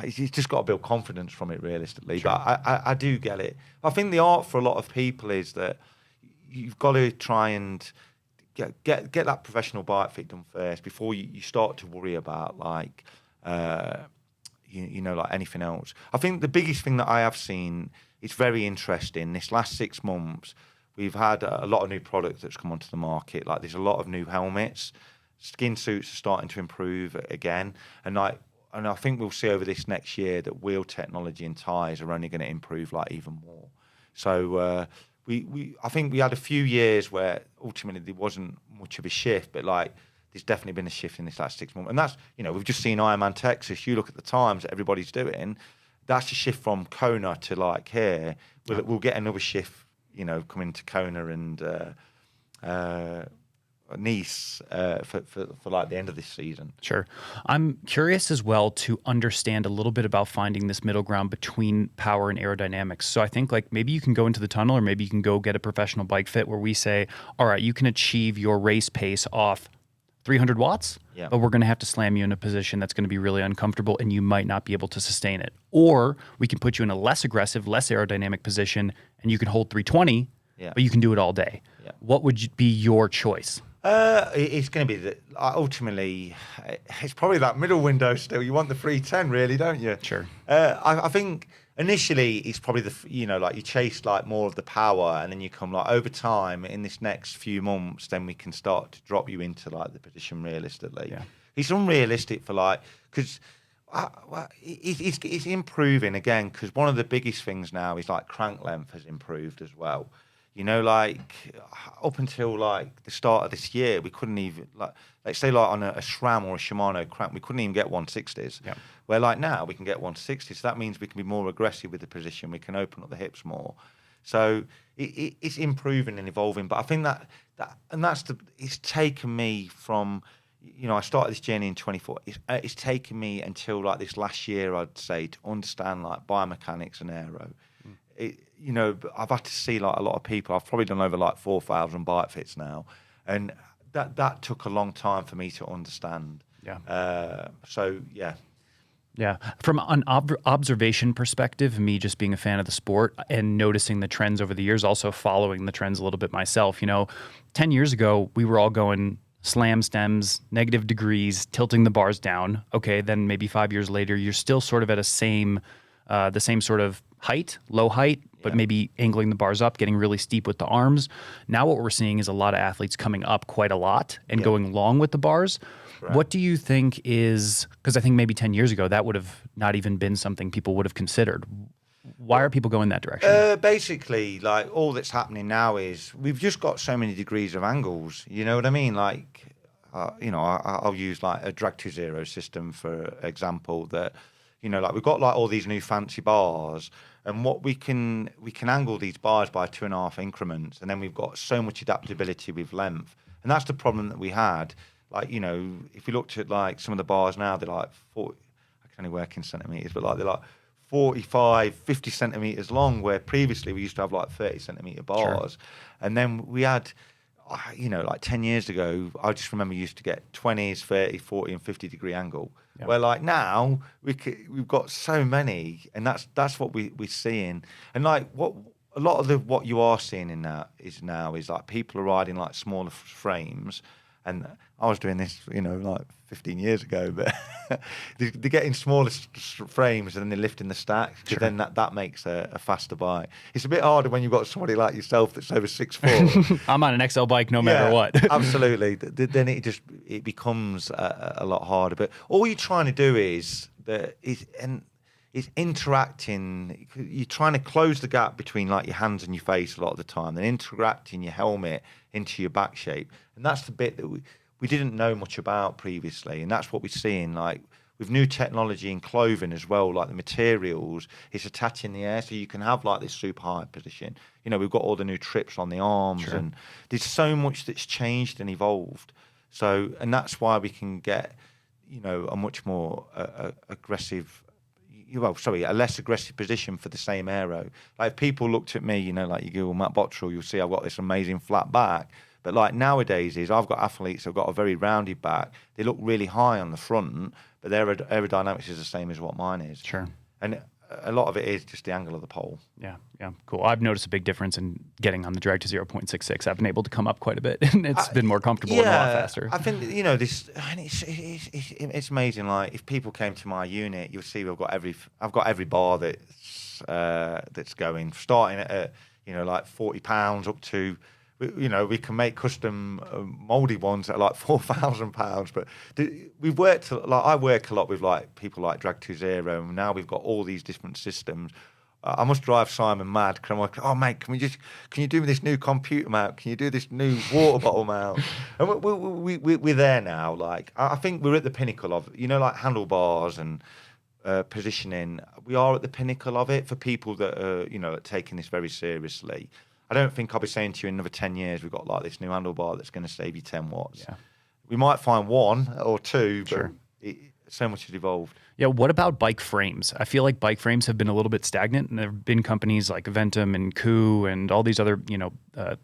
you've just got to build confidence from it realistically. Sure. But I do get it. I think the art for a lot of people is that you've got to try and get that professional bike fit done first before you start to worry about like like anything else. I think the biggest thing that I have seen, it's very interesting. This last 6 months, we've had a lot of new products that's come onto the market. Like there's a lot of new helmets, skin suits are starting to improve again, and I think we'll see over this next year that wheel technology and tyres are only going to improve like even more. So I think we had a few years where ultimately there wasn't much of a shift, but like there's definitely been a shift in this last 6 months. And that's, we've just seen Ironman Texas. You look at the times that everybody's doing, that's a shift from Kona to like here. We'll get another shift, coming to Kona and Nice for like the end of this season. Sure. I'm curious as well to understand a little bit about finding this middle ground between power and aerodynamics. So I think like maybe you can go into the tunnel, or maybe you can go get a professional bike fit where we say, all right, you can achieve your race pace off 300 watts, Yeah. but we're going to have to slam you in a position that's going to be really uncomfortable and you might not be able to sustain it. Or we can put you in a less aggressive, less aerodynamic position and you can hold 320, but you can do it all day. Yeah. What would be your choice? It's going to be ultimately, it's probably that middle window still. You want the 310, really, don't you? Sure. I think initially it's probably like you chase like more of the power, and then you come like over time in this next few months, then we can start to drop you into like the position realistically. Yeah. It's unrealistic for like, because it's improving again, because one of the biggest things now is like crank length has improved as well. You know, like up until like the start of this year, we couldn't even like, let's say like on a SRAM or a Shimano crank, we couldn't even get 160s. Yeah. Where like now we can get 160s. So that means we can be more aggressive with the position. We can open up the hips more. So it's improving and evolving. But I think it's taken me from, you know, I started this journey in 24. It's taken me until like this last year, I'd say, to understand like biomechanics and aero. You know, I've had to see like a lot of people. I've probably done over like 4,000 bike fits now, and that took a long time for me to understand. Yeah. So yeah. Yeah. From an observation perspective, me just being a fan of the sport and noticing the trends over the years, also following the trends a little bit myself. You know, 10 years ago, we were all going slam stems, negative degrees, tilting the bars down. Okay, then maybe 5 years later, you're still sort of at the same sort of height, low height, but maybe angling the bars up, getting really steep with the arms. Now what we're seeing is a lot of athletes coming up quite a lot and going long with the bars. Right. What do you think is, because I think maybe 10 years ago, that would have not even been something people would have considered. Why are people going that direction? Basically, like all that's happening now is we've just got so many degrees of angles. You know what I mean? Like, you know, I'll use like a drag to zero system for example that, you know, like we've got like all these new fancy bars, and what we can angle these bars by 2.5 increments, and then we've got so much adaptability with length, and that's the problem that we had. Like, you know, if you looked at like some of the bars now, they're like 40. I can only work in centimeters, but like they're like 45, 50 centimeters long, where previously we used to have like 30 centimeter bars, sure. And then we had, you know, like 10 years ago, I just remember used to get 20s, 30, 40, and 50 degree angle. Yep. Where like now we've got so many, and that's what we're seeing. And like what you are seeing in that is like people are riding like smaller frames. And I was doing this, you know, like 15 years ago, but they're getting smaller frames and then they're lifting the stacks, because then that makes a faster bike. It's a bit harder when you've got somebody like yourself that's over 6'4". I'm on an XL bike no matter what. Absolutely. Then it becomes a lot harder. But all you're trying to do is interacting. You're trying to close the gap between like your hands and your face a lot of the time, then interacting your helmet into your back shape. And that's the bit that we didn't know much about previously. And that's what we're seeing, like with new technology in clothing as well, like the materials, it's attaching the air, so you can have like this super high position. You know, we've got all the new trips on the arms, sure. And there's so much that's changed and evolved. So, and that's why we can get, you know, a much more aggressive, a less aggressive position for the same aero. Like if people looked at me, you know, like you Google Matt Botrill, you'll see I've got this amazing flat back. But like nowadays I've got athletes who've got a very rounded back. They look really high on the front, but their aerodynamics is the same as what mine is. Sure. And a lot of it is just the angle of the pole. Yeah, cool. I've noticed a big difference in getting on the drag to 0.66. I've been able to come up quite a bit, and it's been more comfortable and a lot faster. I think, you know, this, and it's amazing. Like if people came to my unit, you'll see I've got every bar that's going, starting at you know, like £40 up to, you know, we can make custom moldy ones at like £4,000. But we've worked like I work a lot with like people like Drag 20, and now we've got all these different systems. I must drive Simon mad, because I'm like, oh mate, can you do this new computer mount? Can you do this new water bottle mount? And we're there now. Like I think we're at the pinnacle of, you know, like handlebars and positioning. We are at the pinnacle of it for people that are, you know, taking this very seriously. I don't think I'll be saying to you in another 10 years, we've got like this new handlebar that's going to save you 10 watts. Yeah. We might find one or two, but Sure. so much has evolved. Yeah, what about bike frames? I feel like bike frames have been a little bit stagnant, and there have been companies like Ventum and Coup and all these other,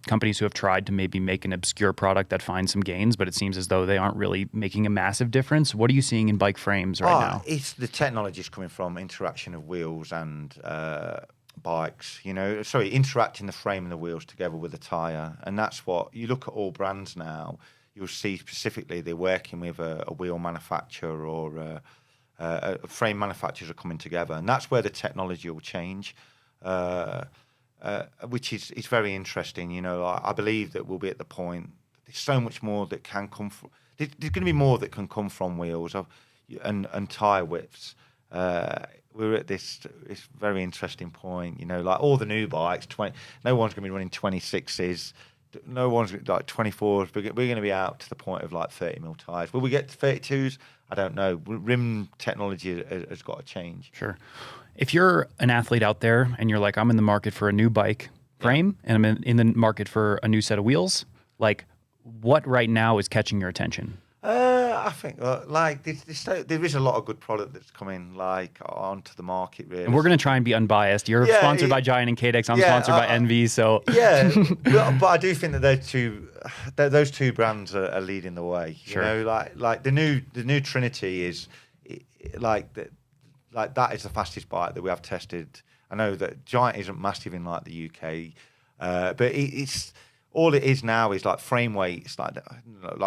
companies who have tried to maybe make an obscure product that finds some gains, but it seems as though they aren't really making a massive difference. What are you seeing in bike frames right now? It's the technology is coming from interaction of wheels and bikes. Interacting the frame and the wheels together with the tire, and that's what you look at all brands now. You'll see specifically they're working with a wheel manufacturer or frame manufacturers are coming together, and that's where the technology will change, which is very interesting. I believe that we'll be at the point. There's so much more that can come from. There's going to be more that can come from wheels and tire widths. We're at this very interesting point. Like all the new bikes, no one's going to be running 26s. No one's like 24s. We're going to be out to the point of like 30 mil tires. Will we get to 32s? I don't know. Rim technology has got to change. Sure. If you're an athlete out there and you're like, I'm in the market for a new bike frame and I'm in the market for a new set of wheels, like what right now is catching your attention? I think there is a lot of good product that's coming onto the market. Really, and we're going to try and be unbiased. You're sponsored by Giant and Cadex. I'm sponsored by Envy. So but I do think that those two brands are leading the way. Sure. Like the new Trinity is like that is the fastest bike that we have tested. I know that Giant isn't massive in like the UK, but it's. All it is now is like frame weights, like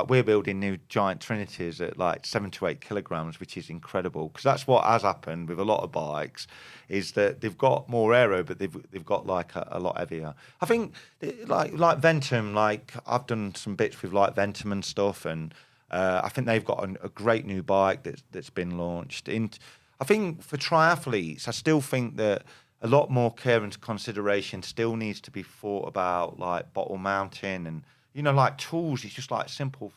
we're building new Giant Trinities at like 7 to 8 kilograms, which is incredible because that's what has happened with a lot of bikes, is that they've got more aero, but they've got like a lot heavier. I think like Ventum, like I've done some bits with like Ventum and stuff, and I think they've got a great new bike that's been launched. And I think for triathletes, I still think that a lot more care and consideration still needs to be thought about, like bottle mounting and, like tools. It's just like simple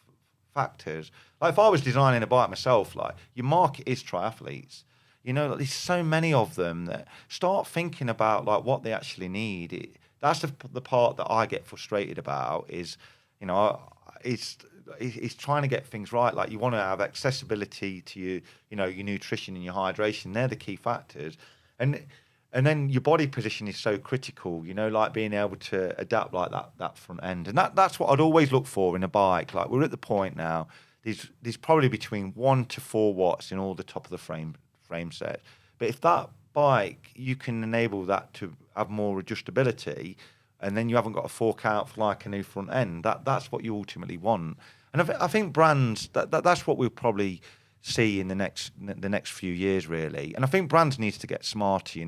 factors. Like if I was designing a bike myself, like your market is triathletes. There's so many of them that start thinking about like what they actually need. That's the part that I get frustrated about is, it's trying to get things right. Like you want to have accessibility to your nutrition and your hydration. They're the key factors. And then your body position is so critical, like being able to adapt like that front end. And that's what I'd always look for in a bike. Like we're at the point now, there's probably between 1 to 4 watts in all the top of the frame set. But if that bike, you can enable that to have more adjustability, and then you haven't got to fork out for like a new front end, that's what you ultimately want. And I think brands, that's what we'll probably see in the next few years, really. And I think brands needs to get smarter.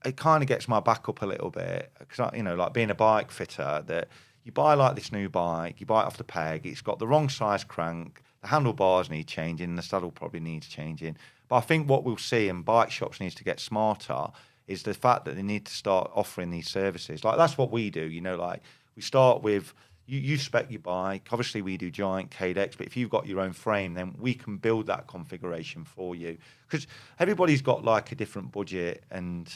It kind of gets my back up a little bit because like being a bike fitter, that you buy like this new bike, you buy it off the peg, it's got the wrong size crank, the handlebars need changing, the saddle probably needs changing. But I think what we'll see, and bike shops needs to get smarter, is the fact that they need to start offering these services. Like that's what we do. Like we start with. You spec your bike. Obviously, we do Giant, Cadex, but if you've got your own frame, then we can build that configuration for you. Because everybody's got like a different budget, and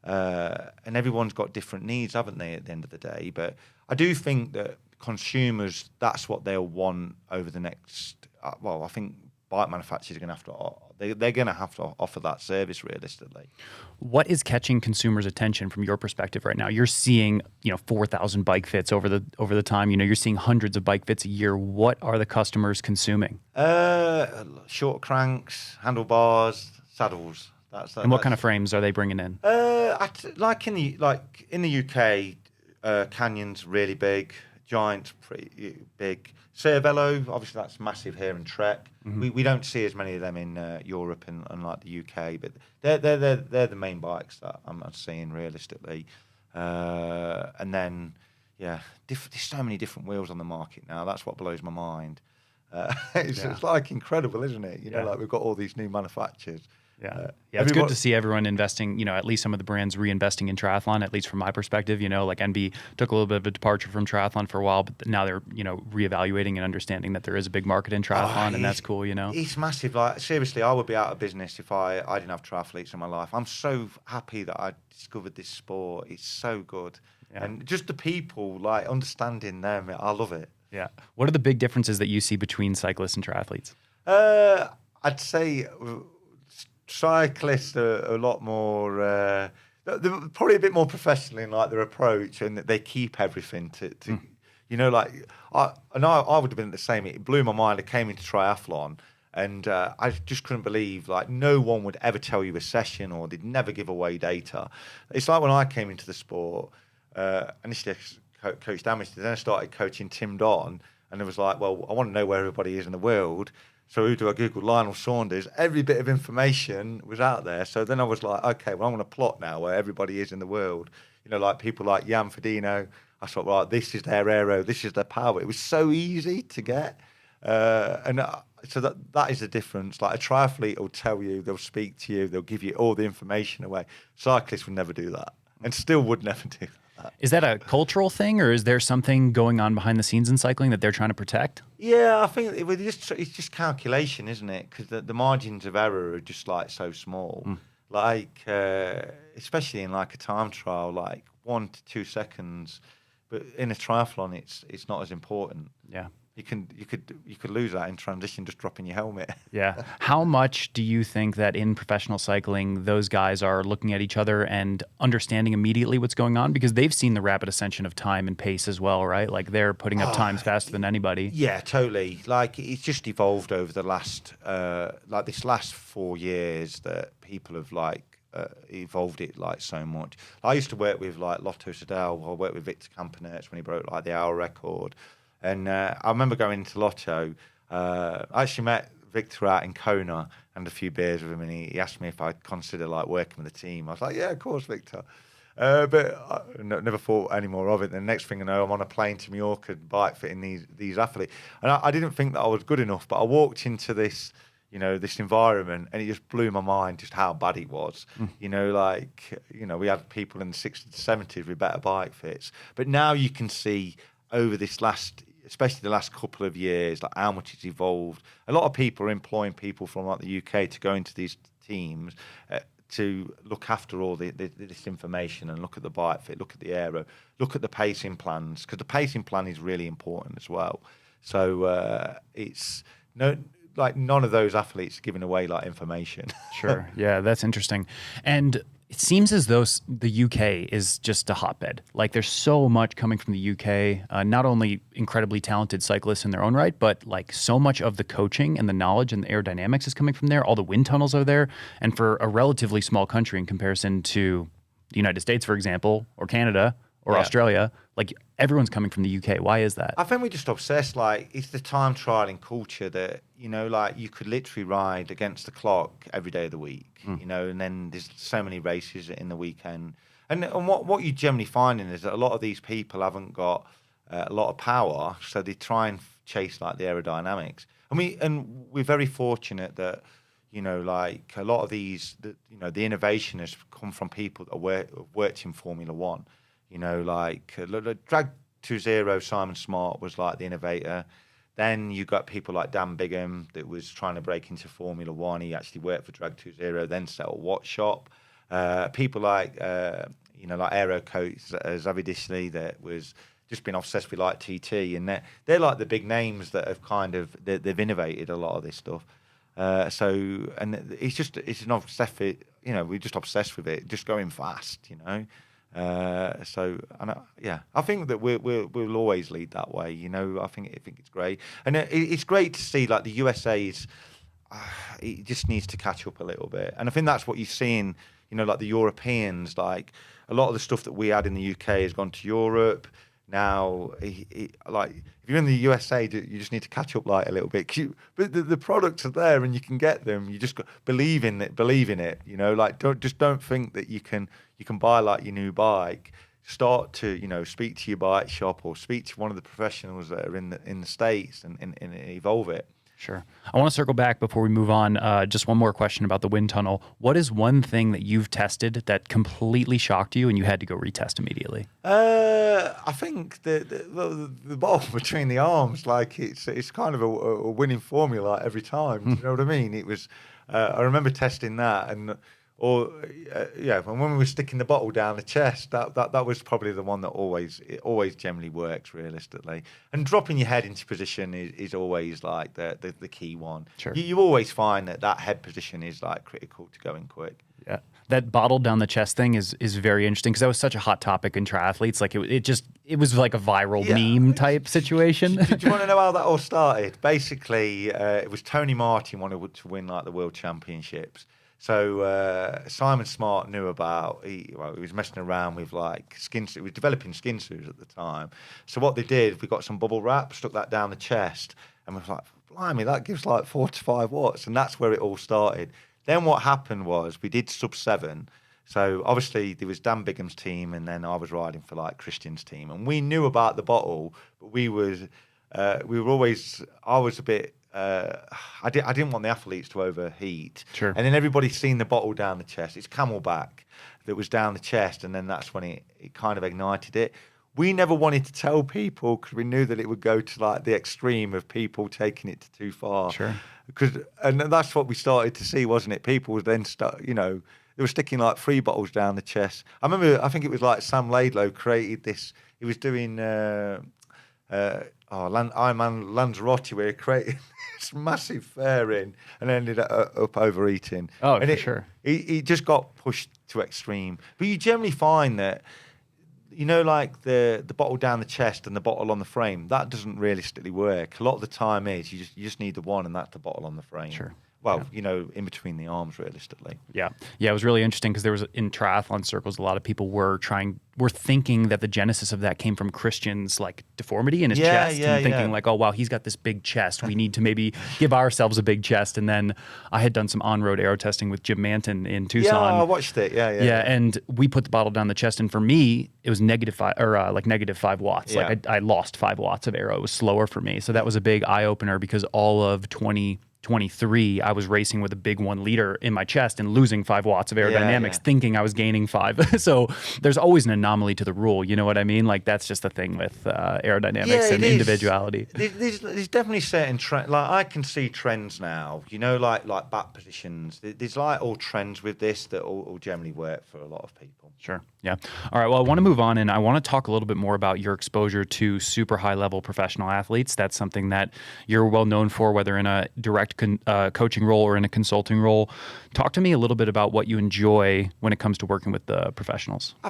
everyone's got different needs, haven't they? At the end of the day, but I do think that consumers, that's what they'll want over the next. I think bike manufacturers are going to have to. They're going to have to offer that service realistically. What is catching consumers' attention from your perspective right now? You're seeing, 4,000 bike fits over the time. You're seeing hundreds of bike fits a year. What are the customers consuming? Short cranks, handlebars, saddles. And what kind of frames are they bringing in? In the UK, Canyon's really big. Giant's pretty big. Cervelo, obviously that's massive here in Trek. Mm-hmm. We don't see as many of them in Europe and like the UK, but they're the main bikes that I'm seeing realistically. And then there's so many different wheels on the market now. That's what blows my mind. It's like incredible, isn't it? Like we've got all these new manufacturers. Yeah. Yeah, it's good to see everyone investing, at least some of the brands reinvesting in triathlon, at least from my perspective. Like NB took a little bit of a departure from triathlon for a while, but now they're, reevaluating and understanding that there is a big market in triathlon, and that's cool, It's massive. Like, seriously, I would be out of business if I didn't have triathletes in my life. I'm so happy that I discovered this sport. It's so good. Yeah. And just the people, like, understanding them, I love it. Yeah. What are the big differences that you see between cyclists and triathletes? I'd say cyclists are a lot more, they're probably a bit more professional in like their approach, and that they keep everything to like I would have been the same. It blew my mind. I came into triathlon, and I just couldn't believe like no one would ever tell you a session, or they'd never give away data. It's like when I came into the sport, initially I coached Amish, then I started coaching Tim Don, and it was like, well, I want to know where everybody is in the world. So who do I Google? Lionel Saunders. Every bit of information was out there. So then I was like, okay, well, I'm going to plot now where everybody is in the world. Like people like Jan Frodeno. I thought, right, this is their aero, this is their power. It was so easy to get. So that is the difference. Like a triathlete will tell you, they'll speak to you, they'll give you all the information away. Cyclists would never do that, and still would never do that. Is that a cultural thing, or is there something going on behind the scenes in cycling that they're trying to protect? Yeah, I think it's just calculation, isn't it? Because the margins of error are just like so small. Like especially in like a time trial, like 1 to 2 seconds. But in a triathlon, it's not as important. Yeah. You could lose that in transition just dropping your helmet. Yeah. How much do you think that in professional cycling, those guys are looking at each other and understanding immediately what's going on? Because they've seen the rapid ascension of time and pace as well, right? Like they're putting up times faster than anybody. Yeah, totally. Like it's just evolved over the last, like this last 4 years that people have evolved it like so much. I used to work with like Lotto Sodal. I worked with Victor Campenerz when he broke like the hour record. And I remember going into Lotto. I actually met Victor out in Kona and a few beers with him, and he asked me if I'd consider like working with the team. I was like, yeah, of course, Victor. But I never thought any more of it. And the next thing I know, I'm on a plane to Mallorca, bike fitting these athletes. And I didn't think that I was good enough, but I walked into this, this environment, and it just blew my mind just how bad it was. We had people in the 60s, 70s with better bike fits. But now you can see over this especially the last couple of years, like how much it's evolved. A lot of people are employing people from like the UK to go into these teams to look after all this information and look at the bike fit, look at the aero, look at the pacing plans, because the pacing plan is really important as well. So it's none of those athletes are giving away like information. Sure. Yeah, that's interesting. And it seems as though the UK is just a hotbed. Like there's so much coming from the UK, not only incredibly talented cyclists in their own right, but like so much of the coaching and the knowledge and the aerodynamics is coming from there. All the wind tunnels are there. And for a relatively small country in comparison to the United States, for example, or Canada or Australia, like everyone's coming from the UK. Why is that? I think we're just obsessed. Like it's the time trialing culture that, like you could literally ride against the clock every day of the week, and then there's so many races in the weekend. And what you're generally finding is that a lot of these people haven't got a lot of power, so they try and chase like the aerodynamics. And we're very fortunate that, like a lot of these, the innovation has come from people that worked in Formula One. Like Drag 2.0, Simon Smart was like the innovator. Then you got people like Dan Bigham that was trying to break into Formula One. He actually worked for Drag 2.0, then set a watch shop. People like, like Aero Coach, Xavier Dishley, that was just been obsessed with like TT. And they're like the big names that have they've innovated a lot of this stuff. And it's an obsessed, we're just obsessed with it, just going fast, I think that we'll always lead that way. I think it's great, and it's great to see like the USA is. It just needs to catch up a little bit, and I think that's what you're seeing. Like the Europeans, like a lot of the stuff that we had in the UK has gone to Europe. Now, like if you're in the USA, you just need to catch up like a little bit. But the products are there and you can get them. You just believe in it. Like don't think that you can buy like your new bike. Start to speak to your bike shop or speak to one of the professionals that are in the States and evolve it. Sure. I want to circle back before we move on. Just one more question about the wind tunnel. What is one thing that you've tested that completely shocked you and you had to go retest immediately? I think the bottle between the arms, like it's kind of a winning formula every time. Do you know what I mean? It was. I remember testing that, and when we were sticking the bottle down the chest, that was probably the one that always generally works realistically. And dropping your head into position is always like the key one. Sure. You always find that head position is like critical to going quick. Yeah. That bottle down the chest thing is very interesting because that was such a hot topic in triathletes. Like it was like a viral meme type situation. Do you want to know how that all started? Basically, it was Tony Martin wanted to win like the world championships. So Simon Smart knew about. He was messing around with like skin suit. He was developing skin suits at the time. So what they did, we got some bubble wrap, stuck that down the chest, and we were like, blimey, that gives like 4 to 5 watts, and that's where it all started. Then what happened was we did sub 7. So obviously there was Dan Bigham's team, and then I was riding for like Christian's team, and we knew about the bottle, but we were always. I was a bit. I didn't want the athletes to overheat. Sure. And then everybody's seen the bottle down the chest. It's Camelback that was down the chest, and then that's when it kind of ignited it. We never wanted to tell people because we knew that it would go to like the extreme of people taking it too far. Sure. And that's what we started to see, wasn't it? People would then start, they were sticking like 3 bottles down the chest. I remember, I think it was like Sam Laidlow created this. He was doing Ironman Lanzarote, where he created this massive fairing and ended up overeating. Oh, and for sure. He just got pushed to extreme. But you generally find that, like the bottle down the chest and the bottle on the frame, that doesn't realistically work. A lot of the time is you just need the one, and that's the bottle on the frame. Sure. Well, in between the arms, realistically. Yeah. Yeah, it was really interesting because there was, in triathlon circles, a lot of people were thinking that the genesis of that came from Christian's like deformity in his chest, and thinking like, oh, wow, he's got this big chest. We need to maybe give ourselves a big chest. And then I had done some on-road aero testing with Jim Manton in Tucson. Yeah, I watched it. Yeah. And we put the bottle down the chest, and for me, it was -5 watts. Yeah. Like I lost 5 watts of aero. It was slower for me. So that was a big eye opener because all of 2023, I was racing with a big 1 liter in my chest and losing 5 watts of aerodynamics, thinking I was gaining 5. So there's always an anomaly to the rule. You know what I mean? Like that's just the thing with aerodynamics and individuality. There's definitely certain trends. Like I can see trends now. Like back positions. There's like all trends with this that all generally work for a lot of people. Sure. Yeah. All right. Well, I want to move on, and I want to talk a little bit more about your exposure to super high-level professional athletes. That's something that you're well known for, whether in a direct coaching role or in a consulting role. Talk to me a little bit about what you enjoy when it comes to working with the professionals. I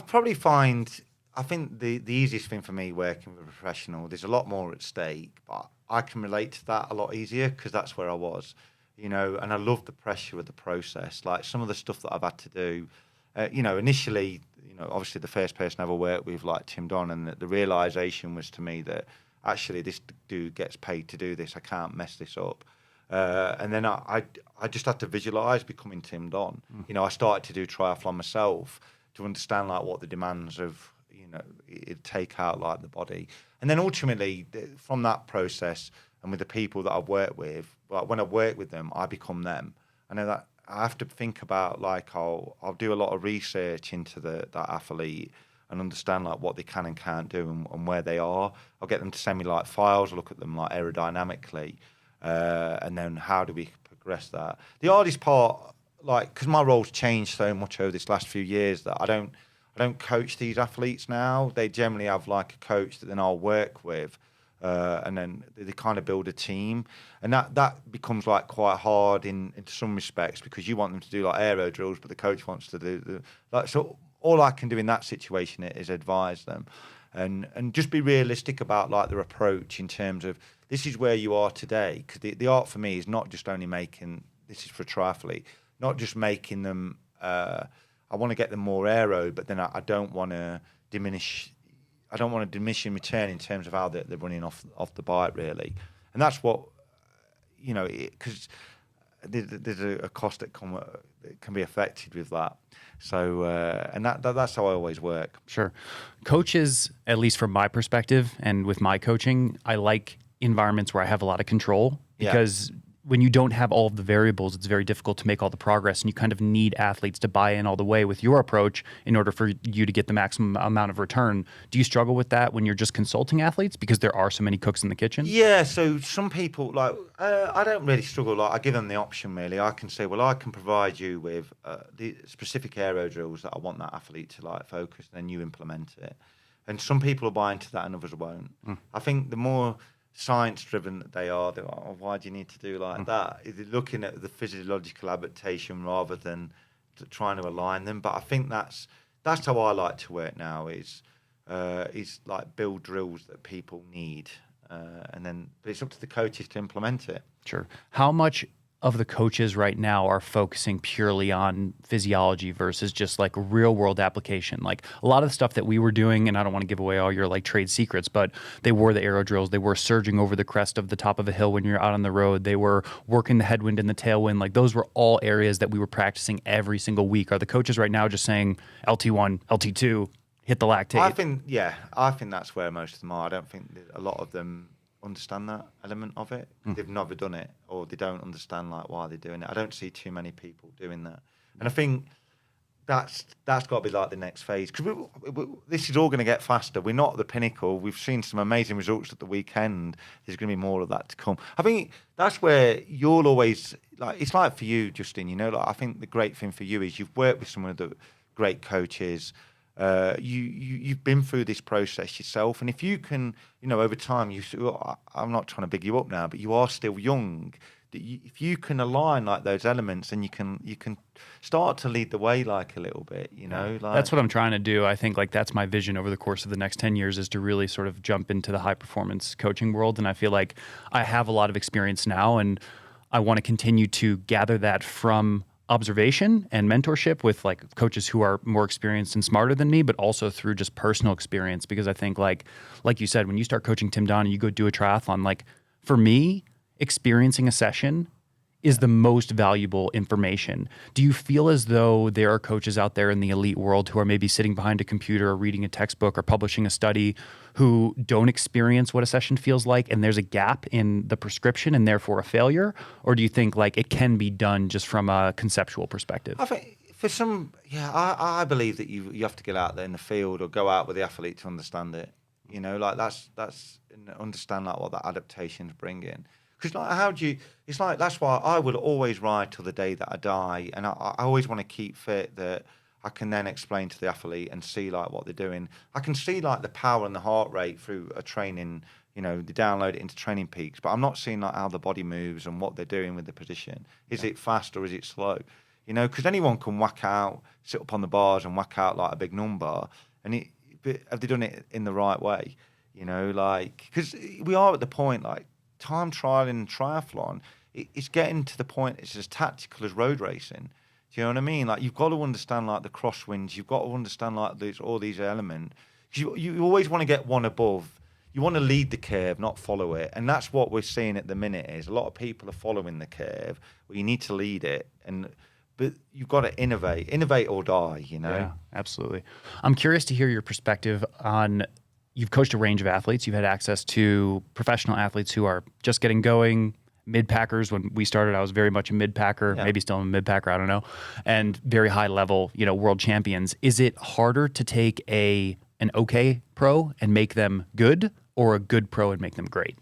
think the easiest thing for me working with a professional, there's a lot more at stake, but I can relate to that a lot easier because that's where I was, and I love the pressure of the process. Like some of the stuff that I've had to do, initially, obviously the first person I ever worked with, like Tim Don, and the realization was to me that actually this dude gets paid to do this. I can't mess this up. And then I just had to visualize becoming Tim Don. I started to do triathlon myself to understand like what the demands of, it take out like the body. And then ultimately from that process and with the people that I've worked with, like when I work with them, I become them. I know that I have to think about like I'll do a lot of research into that athlete and understand like what they can and can't do and where they are. I'll get them to send me like files, look at them like aerodynamically, and then how do we progress that. The hardest part, like, because my role's changed so much over this last few years that I don't coach these athletes now. They generally have like a coach that then I'll work with. And then they kind of build a team, and that becomes like quite hard in some respects because you want them to do like aero drills, but the coach wants to do so. All I can do in that situation is advise them, and just be realistic about like their approach in terms of this is where you are today. Because the art for me is not just only making, this is for a triathlete, not just making them. I want to get them more aero, but then I don't want to diminish. I don't want to diminish in return in terms of how they're running off the bike, really. And that's what, because there's a cost that can be affected with that. So, and that's how I always work. Sure. Coaches, at least from my perspective and with my coaching, I like environments where I have a lot of control, because when you don't have all of the variables, it's very difficult to make all the progress, and you kind of need athletes to buy in all the way with your approach in order for you to get the maximum amount of return. Do you struggle with that when you're just consulting athletes, because there are so many cooks in the kitchen? Yeah, so some people, like, I don't really struggle. Like, I give them the option, really. I can say, well, I can provide you with the specific aero drills that I want that athlete to, like, focus, and then you implement it. And some people will buy into that and others won't. I think the more science-driven that they're like, oh, why do you need to do like that? They're looking at the physiological adaptation rather than trying to align them. But I think that's how I like to work now, is like build drills that people need. And then it's up to the coaches to implement it. Sure. How much of the coaches right now are focusing purely on physiology versus just like real world application? Like a lot of the stuff that we were doing, and I don't want to give away all your like trade secrets, but they were the aero drills. They were surging over the crest of the top of a hill when you're out on the road. They were working the headwind and the tailwind. Like those were all areas that we were practicing every single week. Are the coaches right now just saying LT1, LT2, hit the lactate? I think that's where most of them are. I don't think that a lot of them understand that element of it. They've never done it, or they don't understand like why they're doing it. I don't see too many people doing that, and I think that's got to be like the next phase, because this is all going to get faster. We're not at the pinnacle. We've seen some amazing results at the weekend. There's going to be more of that to come. I think that's where you'll always, like, it's like for you, Justin, you know, like, I think the great thing for you is you've worked with some of the great coaches. You've been through this process yourself, and if you can, you know, over time, I'm not trying to big you up now, but you are still young. If you can align like those elements, then you can start to lead the way like a little bit, you know. Like, that's what I'm trying to do. I think like that's my vision over the course of the next 10 years, is to really sort of jump into the high performance coaching world. And I feel like I have a lot of experience now, and I want to continue to gather that from observation and mentorship with like coaches who are more experienced and smarter than me, but also through just personal experience. Because I think like you said, when you start coaching Tim Don and you go do a triathlon, like for me, experiencing a session is the most valuable information. Do you feel as though there are coaches out there in the elite world who are maybe sitting behind a computer or reading a textbook or publishing a study who don't experience what a session feels like, and there's a gap in the prescription and therefore a failure? Or do you think like it can be done just from a conceptual perspective? I think for some, I believe that you have to get out there in the field or go out with the athlete to understand it. You know, like that's understand like what that adaptation's bringing. Because like, how do you? It's like that's why I will always ride till the day that I die, and I always want to keep fit, that I can then explain to the athlete and see like what they're doing. I can see like the power and the heart rate through a training. You know, they download it into Training Peaks, but I'm not seeing like how the body moves and what they're doing with the position. Is it fast or is it slow? You know, because anyone can whack out, sit up on the bars and whack out like a big number, and but have they done it in the right way? You know, like, because we are at the point like, time trial in triathlon, it's getting to the point it's as tactical as road racing. Do you know what I mean? Like, you've got to understand like the crosswinds, you've got to understand like all these elements. You always want to get one above. You want to lead the curve, not follow it. And that's what we're seeing at the minute, is a lot of people are following the curve, but you need to lead it. But you've got to innovate or die, you know? Yeah, absolutely. I'm curious to hear your perspective on, you've coached a range of athletes. You've had access to professional athletes who are just getting going, mid-packers. When we started, I was very much a mid-packer, maybe still a mid-packer, I don't know, and very high level, you know, world champions. Is it harder to take an okay pro and make them good, or a good pro and make them great?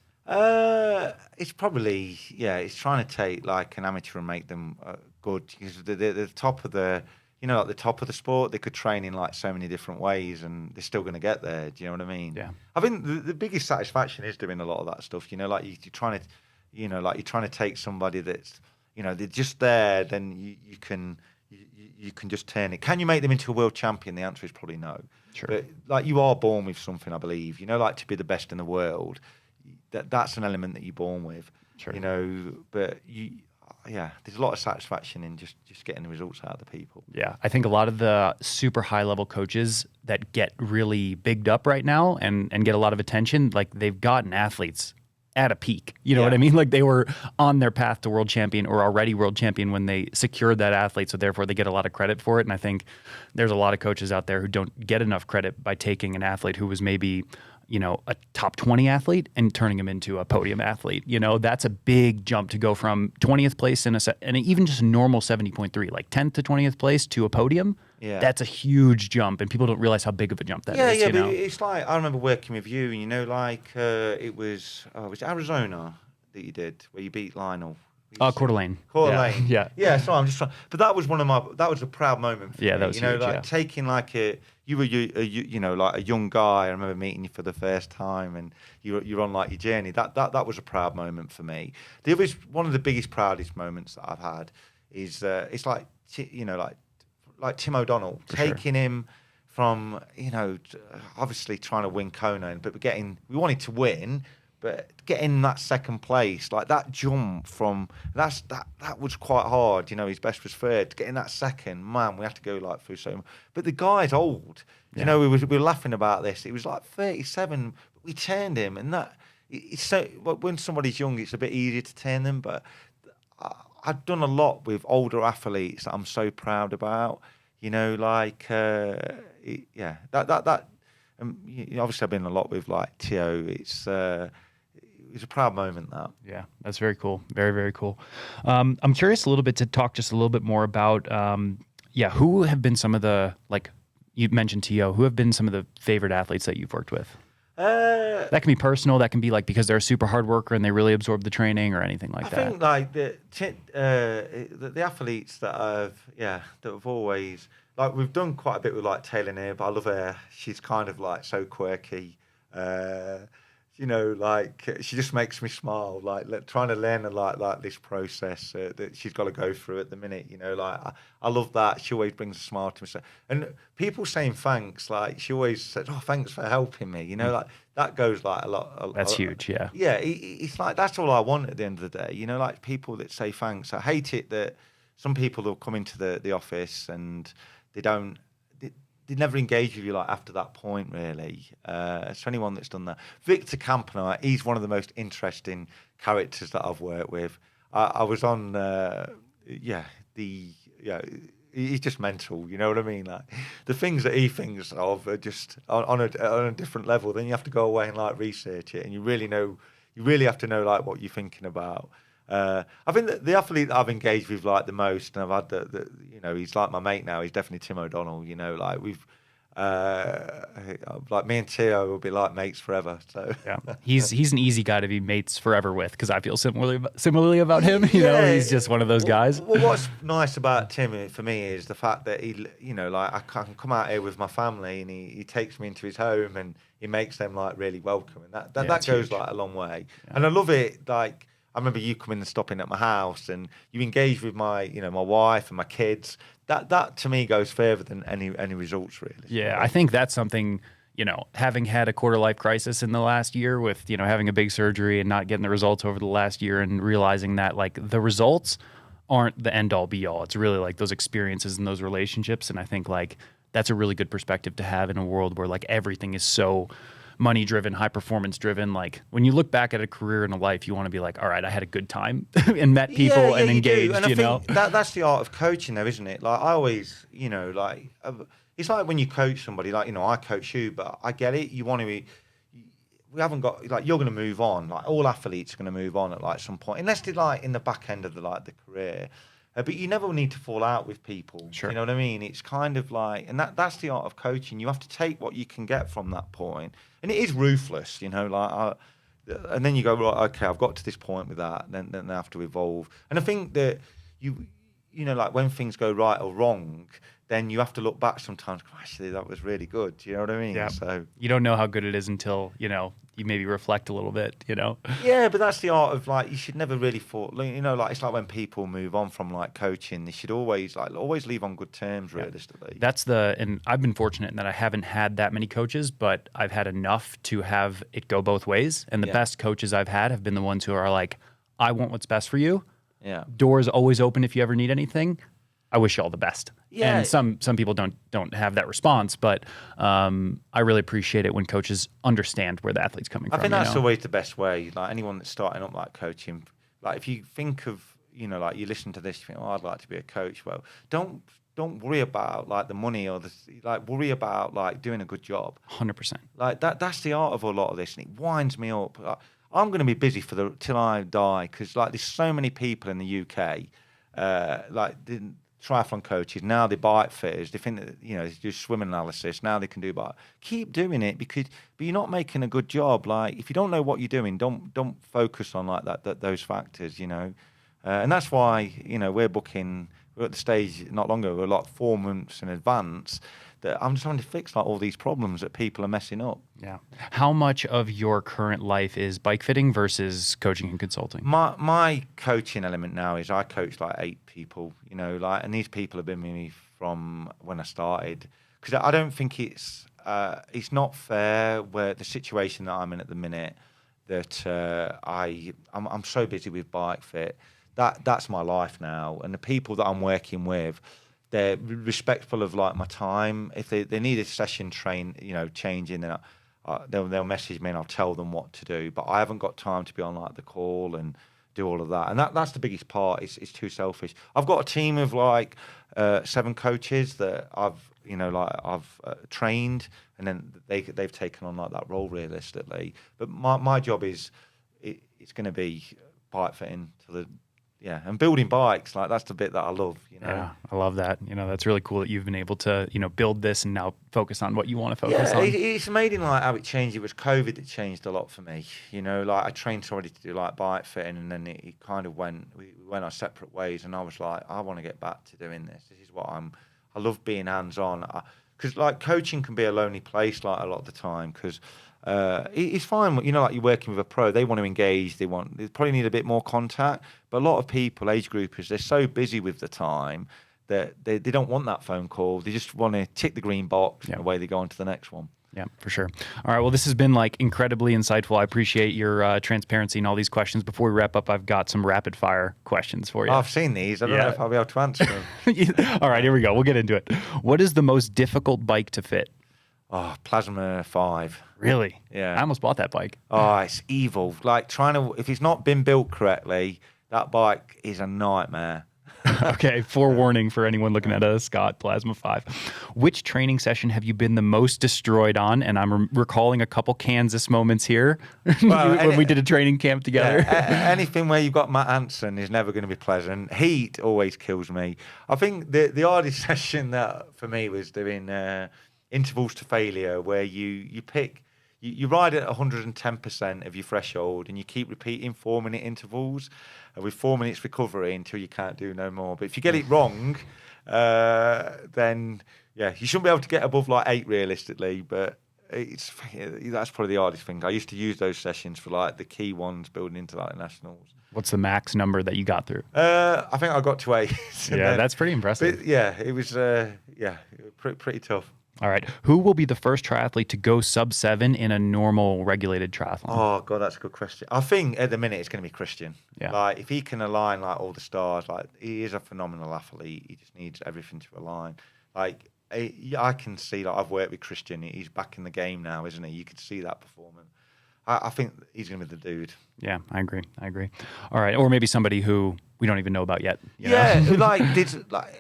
It's probably, it's trying to take like an amateur and make them good, because the top of the, you know, at the top of the sport, they could train in like so many different ways and they're still going to get there. Do you know what I mean? Yeah. I think the biggest satisfaction is doing a lot of that stuff. You know, like you're trying to take somebody that's, you know, they're just there, then you can just turn it. Can you make them into a world champion? The answer is probably no. Sure. But like, you are born with something, I believe. You know, like to be the best in the world, that's an element that you're born with. Sure. You know, but there's a lot of satisfaction in just getting the results out of the people. Yeah, I think a lot of the super high level coaches that get really bigged up right now and get a lot of attention, like they've gotten athletes at a peak. You know what I mean? Like they were on their path to world champion or already world champion when they secured that athlete. So therefore they get a lot of credit for it. And I think there's a lot of coaches out there who don't get enough credit by taking an athlete who was maybe, a top 20 athlete and turning him into a podium athlete. That's a big jump to go from 20th place and even just a normal 70.3, like 10th to 20th place to a podium. Yeah. That's a huge jump, and people don't realize how big of a jump that is. Yeah, but it's like, I remember working with you, and it was Arizona that you did, where you beat Lionel. Coeur d'Alene. Coeur d'Alene. Yeah. Yeah, so I'm just trying. But that was that was a proud moment for me. That was huge, taking you were like a young guy. I remember meeting you for the first time, and you're on like your journey. That was a proud moment for me. The other, one of the biggest, proudest moments that I've had is it's like Tim O'Donnell, taking him from obviously trying to win Kona, but we wanted to win. But getting that second place, like that jump from that was quite hard. His best was third. Getting that second, man, we had to go like through so much. But the guy's old. Yeah. We were laughing about this. It was like 37. But we turned him, and it's so when somebody's young, it's a bit easier to turn them. But I've done a lot with older athletes that I'm so proud about. Obviously I've been a lot with like Tio. It's a proud moment, that. Yeah, that's very cool. Very, very cool. I'm curious a little bit to talk just a little bit more about, who have been some of the, like you mentioned Tio, who have been some of the favorite athletes that you've worked with? That can be personal. That can be like because they're a super hard worker and they really absorb the training or anything like that. I think like the athletes that have always, like we've done quite a bit with like Taylor Neer, but I love her. She's kind of like so quirky. She just makes me smile. Like trying to learn like this process that she's got to go through at the minute. I love that. She always brings a smile to me. And people saying thanks. Like she always said, "Oh, thanks for helping me." Like that goes like a lot. That's huge. Yeah. Yeah, it's like that's all I want at the end of the day. Like people that say thanks. I hate it that some people will come into the office and they don't. They never engage with you like after that point, really. So anyone that's done that, Victor Campanile, he's one of the most interesting characters that I've worked with. I was on, he's just mental. You know what I mean? Like the things that he thinks of are just on a different level. Then you have to go away and like research it, and you really have to know like what you're thinking about. I think that the athlete that I've engaged with like the most, and I've had he's like my mate now. He's definitely Tim O'Donnell. Like we've, like me and Tio will be like mates forever. So yeah, he's an easy guy to be mates forever with because I feel similarly about him. He's just one of those guys. Well, what's nice about Tim for me is the fact that he, like I can come out here with my family and he takes me into his home and he makes them like really welcome, and that goes huge. Like a long way. Yeah. And I love it. Like I remember you coming and stopping at my house, and you engage with my, my wife and my kids. That to me goes further than any results, really. Yeah, I think that's something, having had a quarter life crisis in the last year with, having a big surgery and not getting the results over the last year and realizing that like the results aren't the end all be all. It's really like those experiences and those relationships. And I think like that's a really good perspective to have in a world where like everything is so money driven, high performance driven. Like when you look back at a career and a life, you want to be like, all right, I had a good time and met people and engaged, and I think that's the art of coaching though, isn't it? Like I always, it's like when you coach somebody, like, I coach you, but I get it. You want to be, we haven't got, like, you're going to move on. Like all athletes are going to move on at like some point, unless they're like in the back end of the career. But you never need to fall out with people. Sure. You know what I mean? It's kind of like, and that's the art of coaching. You have to take what you can get from that point. And it is ruthless, and then you go, right, okay, I've got to this point with that, then I have to evolve. And I think that like when things go right or wrong, then you have to look back sometimes. Actually, that was really good. Do you know what I mean? Yeah. So you don't know how good it is until you maybe reflect a little bit. Yeah, but that's the art of like you should never really fall. Like it's like when people move on from like coaching, they should always leave on good terms. Realistically, and I've been fortunate in that I haven't had that many coaches, but I've had enough to have it go both ways. And the best coaches I've had have been the ones who are like, I want what's best for you. Yeah, doors always open if you ever need anything. I wish you all the best. Yeah. And some people don't have that response, but I really appreciate it when coaches understand where the athlete's coming from. I think that's always the best way. Like anyone that's starting up like coaching, like if you think of, like you listen to this, you think, oh, I'd like to be a coach. Well, don't don't worry about like the money or worry about like doing a good job. 100%. Like that's the art of a lot of this, and it winds me up. I'm going to be busy till I die, because like there's so many people in the UK, like the triathlon coaches now, the bike fitters, they think that they do swim analysis, now they can do bike. Keep doing it, but you're not making a good job. Like if you don't know what you're doing, don't focus on like those factors, and that's why we're at the stage not long ago, we're like 4 months in advance, that I'm trying to fix like all these problems that people are messing up. Yeah. How much of your current life is bike fitting versus coaching and consulting? My coaching element now is I coach like 8 people, and these people have been with me from when I started, because I don't think it's not fair where the situation that I'm in at the minute, that I'm so busy with bike fit. That's my life now, and the people that I'm working with, they're respectful of like my time. If they need a session changing, then they'll message me and I'll tell them what to do. But I haven't got time to be on like the call and do all of that. And that's the biggest part. It's too selfish. I've got a team of like 7 coaches that I've trained, and then they've taken on like that role realistically. But my job it's going to be bike fitting to the. Yeah, and building bikes, like that's the bit that I love, Yeah, I love that. That's really cool that you've been able to, build this and now focus on what you want to focus on. It's amazing like how it changed. It was COVID that changed a lot for me. Like I trained somebody to do like bike fitting, and then it kind of we went our separate ways, and I was like, I want to get back to doing this. This is what I love being hands-on. Because like coaching can be a lonely place like a lot of the time, because it's fine, like you're working with a pro, they want to engage, they probably need a bit more contact, but a lot of people, age groupers, they're so busy with the time that they don't want that phone call. They just want to tick the green box, and away they go on to the next one. Yeah, for sure. All right, well, this has been like incredibly insightful. I appreciate your transparency and all these questions. Before we wrap up, I've got some rapid fire questions for you. I've seen these. I don't know if I'll be able to answer them. All right, here we go. We'll get into it. What is the most difficult bike to fit? Oh, Plasma 5. Really? Yeah. I almost bought that bike. Oh, it's evil. Like if it's not been built correctly, that bike is a nightmare. Okay, forewarning for anyone looking at a Scott Plasma 5. Which training session have you been the most destroyed on? And I'm recalling a couple Kansas moments here when we did a training camp together. Yeah, anything where you've got Matt Hansen is never going to be pleasant. Heat always kills me. I think the hardest session that for me was doing intervals to failure, where you ride at 110% of your threshold, and you keep repeating 4-minute intervals with 4 minutes recovery until you can't do no more. But if you get it wrong, then you shouldn't be able to get above like 8 realistically. But that's probably the hardest thing. I used to use those sessions for like the key ones building into like the nationals. What's the max number that you got through? I think I got to 8. Yeah, that's pretty impressive. But it was pretty tough. All right. Who will be the first triathlete to go sub-7 in a normal regulated triathlon? Oh, God, that's a good question. I think at the minute it's going to be Christian. Yeah. Like, if he can align, like, all the stars, like, he is a phenomenal athlete. He just needs everything to align. Like, I can see, like, I've worked with Christian. He's back in the game now, isn't he? You could see that performance. I think he's going to be the dude. Yeah, I agree. All right. Or maybe somebody who we don't even know about yet. Like,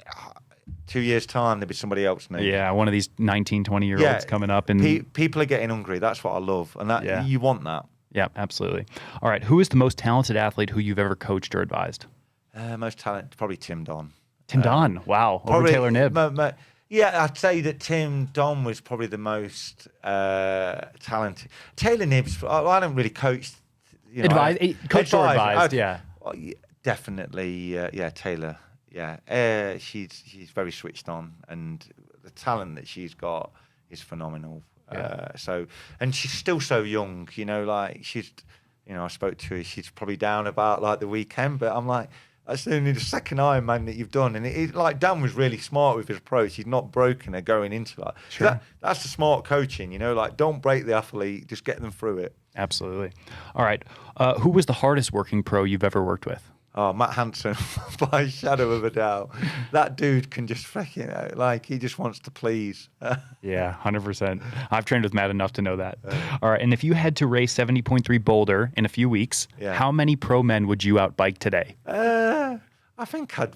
2 years' time, there'll be somebody else named. Yeah, one of these 19, 20-year-olds coming up. And people are getting hungry. That's what I love. And you want that. Yeah, absolutely. All right. Who is the most talented athlete who you've ever coached or advised? Most talented, probably Tim Don. Tim Don? Wow. Over Taylor Knibb. Yeah, I'd say that Tim Don was probably the most talented. Taylor Knibb's, I don't really coach. Coached or advised, Definitely, Taylor. Yeah, she's very switched on, and the talent that she's got is phenomenal. Yeah. And she's still so young, like I spoke to her, she's probably down about like the weekend, but I'm like, that's only the second Ironman that you've done. And like Dan was really smart with his approach. He's not broken her going into that. Sure. That's the smart coaching, like don't break the athlete, just get them through it. Absolutely. All right. Who was the hardest working pro you've ever worked with? Oh, Matt Hansen, by a shadow of a doubt. That dude can just he just wants to please. Yeah, 100%. I've trained with Matt enough to know that. All right, and if you had to race 70.3 Boulder in a few weeks, how many pro men would you outbike today? I think I'd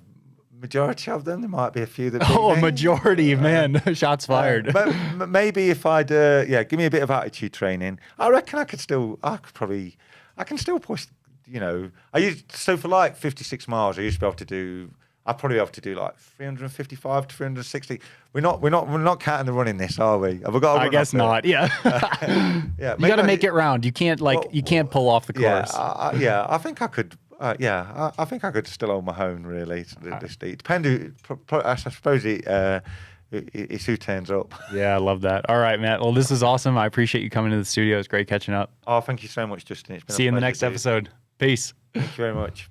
Majority of them. There might be a few that. Oh, a beat me. majority, man. Shots fired. But maybe if I'd, give me a bit of attitude training, I reckon I can still push. So for like 56 miles, I'd probably be able to do like 355 to 360. We're not counting the running this, are we? Have we got? I guess not. Yeah. Yeah. You got to make it round. You can't you can't pull off the course. I think I could. I think I could still hold my own, really. I suppose it's who turns up. Yeah, I love that. All right, Matt. Well, this is awesome. I appreciate you coming to the studio. It's great catching up. Oh, thank you so much, Justin. It's been See you in the pleasure, next dude. episode. Peace. Thank you very much.